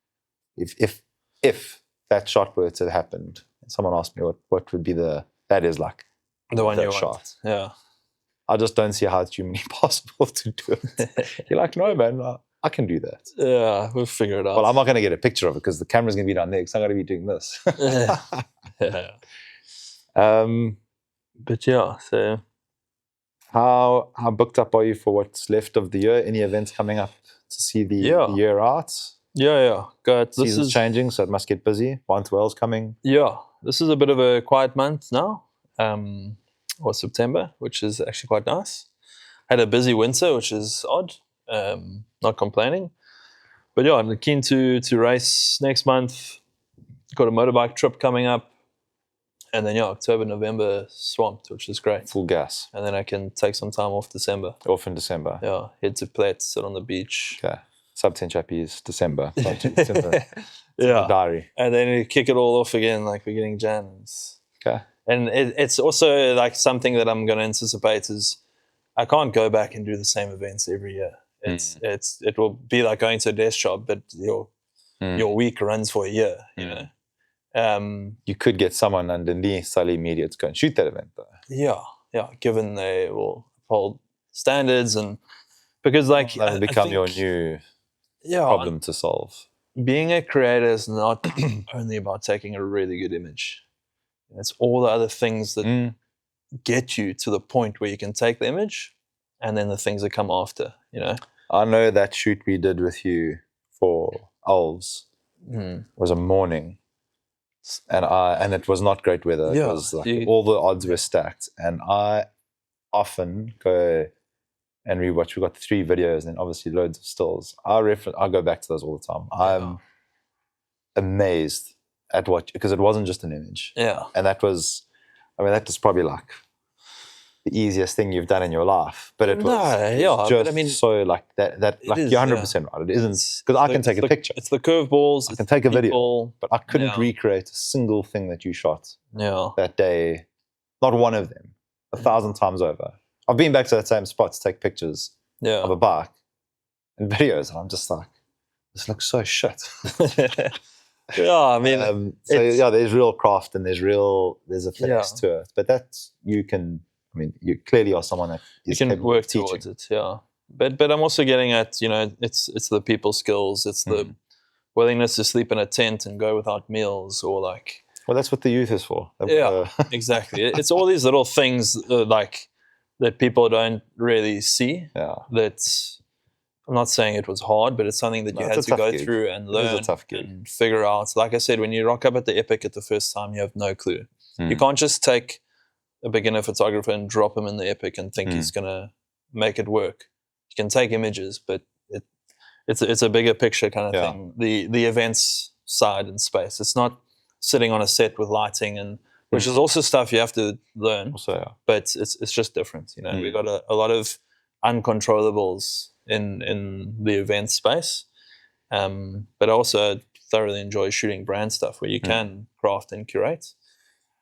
if that shot were to have happened, someone asked me what would be that is like the one you shot. Want. Yeah. I just don't see how it's humanly possible to do it. You're like, no, man, I can do that. Yeah, we'll figure it out. Well, I'm not going to get a picture of it because the camera's going to be down there because I'm going to be doing this. But yeah, so how booked up are you for what's left of the year? Any events coming up to see the year out? Yeah. Good. Season's changing, so it must get busy. Well's coming. Yeah, this is a bit of a quiet month now, or September, which is actually quite nice. Had a busy winter, which is odd. Not complaining, but yeah, I'm keen to race next month. Got a motorbike trip coming up, and then October, November swamped, which is great. Full gas, and then I can take some time off December. Off in December. Yeah, head to Platt, sit on the beach. Okay, sub 10 chappies, December. It's in the diary, and then you kick it all off again, like beginning Jan. Okay, and it's also like something that I'm going to anticipate is I can't go back and do the same events every year. It will be like going to a desk job, but your week runs for a year. You know, you could get someone underneath Sully Media to go and shoot that event, though. Yeah. Given they will hold standards and because like that will become your new problem to solve. Being a creator is not only about taking a really good image. It's all the other things that get you to the point where you can take the image. And then the things that come after, you know. I know that shoot we did with you for Elves was a morning, and it was not great weather. Yeah, It was like all the odds were stacked, and I often go and rewatch. We got 3 videos and obviously loads of stills. I go back to those all the time. I'm amazed at what, because it wasn't just an image. Yeah. And that was probably like the easiest thing you've done in your life. But it was, but I mean, so like that like is, you're 100% right. It isn't, because I can take a picture. It's the curveballs. I can take a video, but I couldn't recreate a single thing that you shot that day. Not one of them. 1,000 times over. I've been back to that same spot to take pictures of a bike and videos, and I'm just like, this looks so shit. I mean, there's real craft and there's a finesse to it. But you clearly are someone that you can work towards it. Yeah, but I'm also getting at, it's the people skills. It's the willingness to sleep in a tent and go without meals, or like. Well, that's what the youth is for. Yeah, exactly. It's all these little things like that people don't really see. Yeah. That's, I'm not saying it was hard, but it's something that you had to go through and learn and figure out. Like I said, when you rock up at the Epic at the first time, you have no clue. You can't just take a beginner photographer and drop him in the Epic and think he's going to make it work. You can take images, but it's a bigger picture kind of thing. The events side and space. It's not sitting on a set with lighting, and which is also stuff you have to learn. But it's just different. We got a lot of uncontrollables in the event space, but I also thoroughly enjoy shooting brand stuff where you can craft and curate.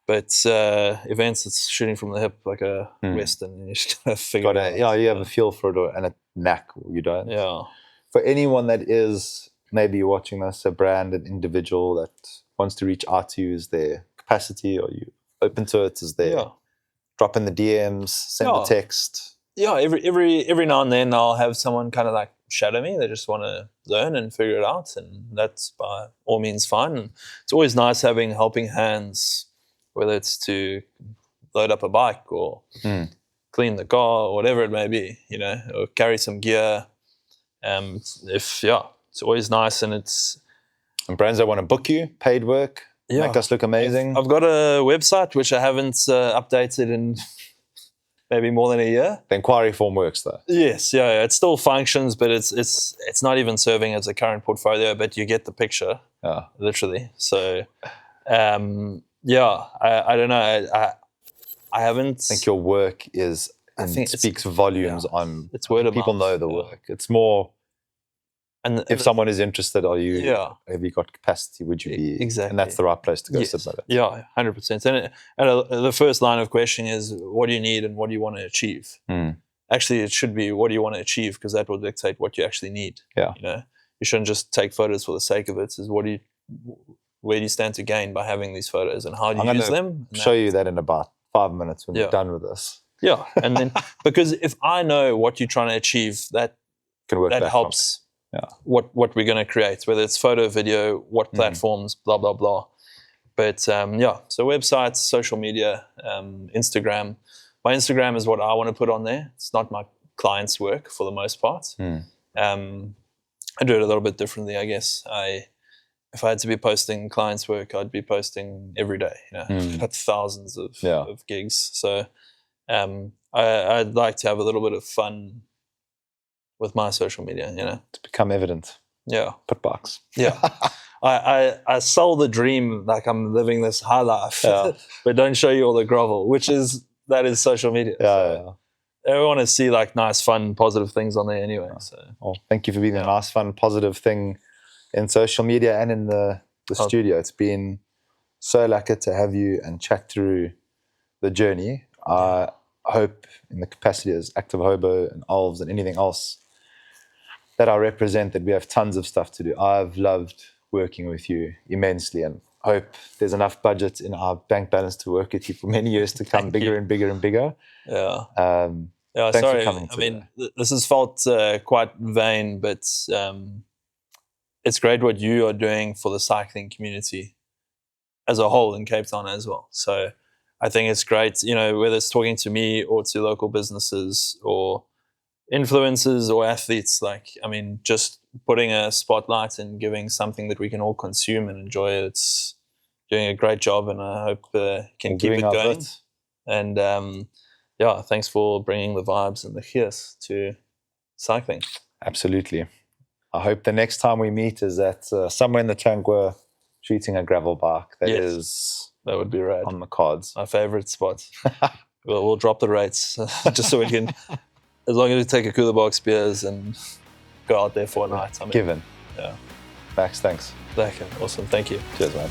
But events, it's shooting from the hip like a Western, and you just gotta figure it out. Yeah, you have a feel for it and a knack, or you don't. Yeah. For anyone that is maybe watching this, a brand, an individual that wants to reach out to you, is there capacity? Are you open to it? Is there drop in the DMs, send a text? Yeah, every now and then I'll have someone kind of like shadow me. They just want to learn and figure it out, and that's by all means fine. And it's always nice having helping hands, whether it's to load up a bike or clean the car or whatever it may be, or carry some gear. It's always nice, and brands that want to book you, paid work, make us look amazing. I've got a website which I haven't updated in maybe more than a year. The inquiry form works though. Yes, it still functions, but it's not even serving as a current portfolio. But you get the picture, literally. So, I don't know. I haven't. I think your work speaks volumes on. It's word of people mouth. know the work. It's more. And if someone is interested, have you got capacity? Would you be exactly? And that's the right place to go submit it. Yeah, 100%. And the first line of questioning is, what do you need and what do you want to achieve? Actually, it should be, what do you want to achieve? Because that will dictate what you actually need. Yeah. You shouldn't just take photos for the sake of it. It's where do you stand to gain by having these photos, and how do you use them? Show you that in about 5 minutes when we're done with this. Yeah, and then because if I know what you're trying to achieve, that can work. That helps. What we're going to create, whether it's photo, video, what platforms, blah blah blah. But so websites, social media, Instagram. My Instagram is what I want to put on there. It's not my clients' work for the most part. I do it a little bit differently, I guess. If I had to be posting clients' work, I'd be posting every day. I've got thousands of gigs, so I'd like to have a little bit of fun with my social media, to become evident. Yeah, put box. Yeah, I sell the dream like I'm living this high life, but don't show you all the grovel, that is social media. I want to see like nice, fun, positive things on there anyway. So, well, thank you for being a nice, fun, positive thing in social media and in the studio. It's been so lucky to have you and chat through the journey. I hope in the capacity as Active Hobo and Elves and anything else that I represent, that we have tons of stuff to do. I've loved working with you immensely, and hope there's enough budget in our bank balance to work with you for many years to come, bigger and bigger and bigger. Thanks for coming today. This has felt quite vain, but it's great what you are doing for the cycling community as a whole in Cape Town as well. So I think it's great, whether it's talking to me or to local businesses or influencers or athletes, like, I mean, just putting a spotlight and giving something that we can all consume and enjoy. It's doing a great job, and I hope can keep it going. And yeah, thanks for bringing the vibes and the gears to cycling. Absolutely. I hope the next time we meet is at somewhere in the Tankwa shooting a gravel bike. That would be rad. On the cards. My favorite spot. We'll drop the rates just so we can, as long as we take a cooler box beers and go out there for a night. Given. Yeah. Max, thanks. Okay, awesome. Thank you. Cheers, man.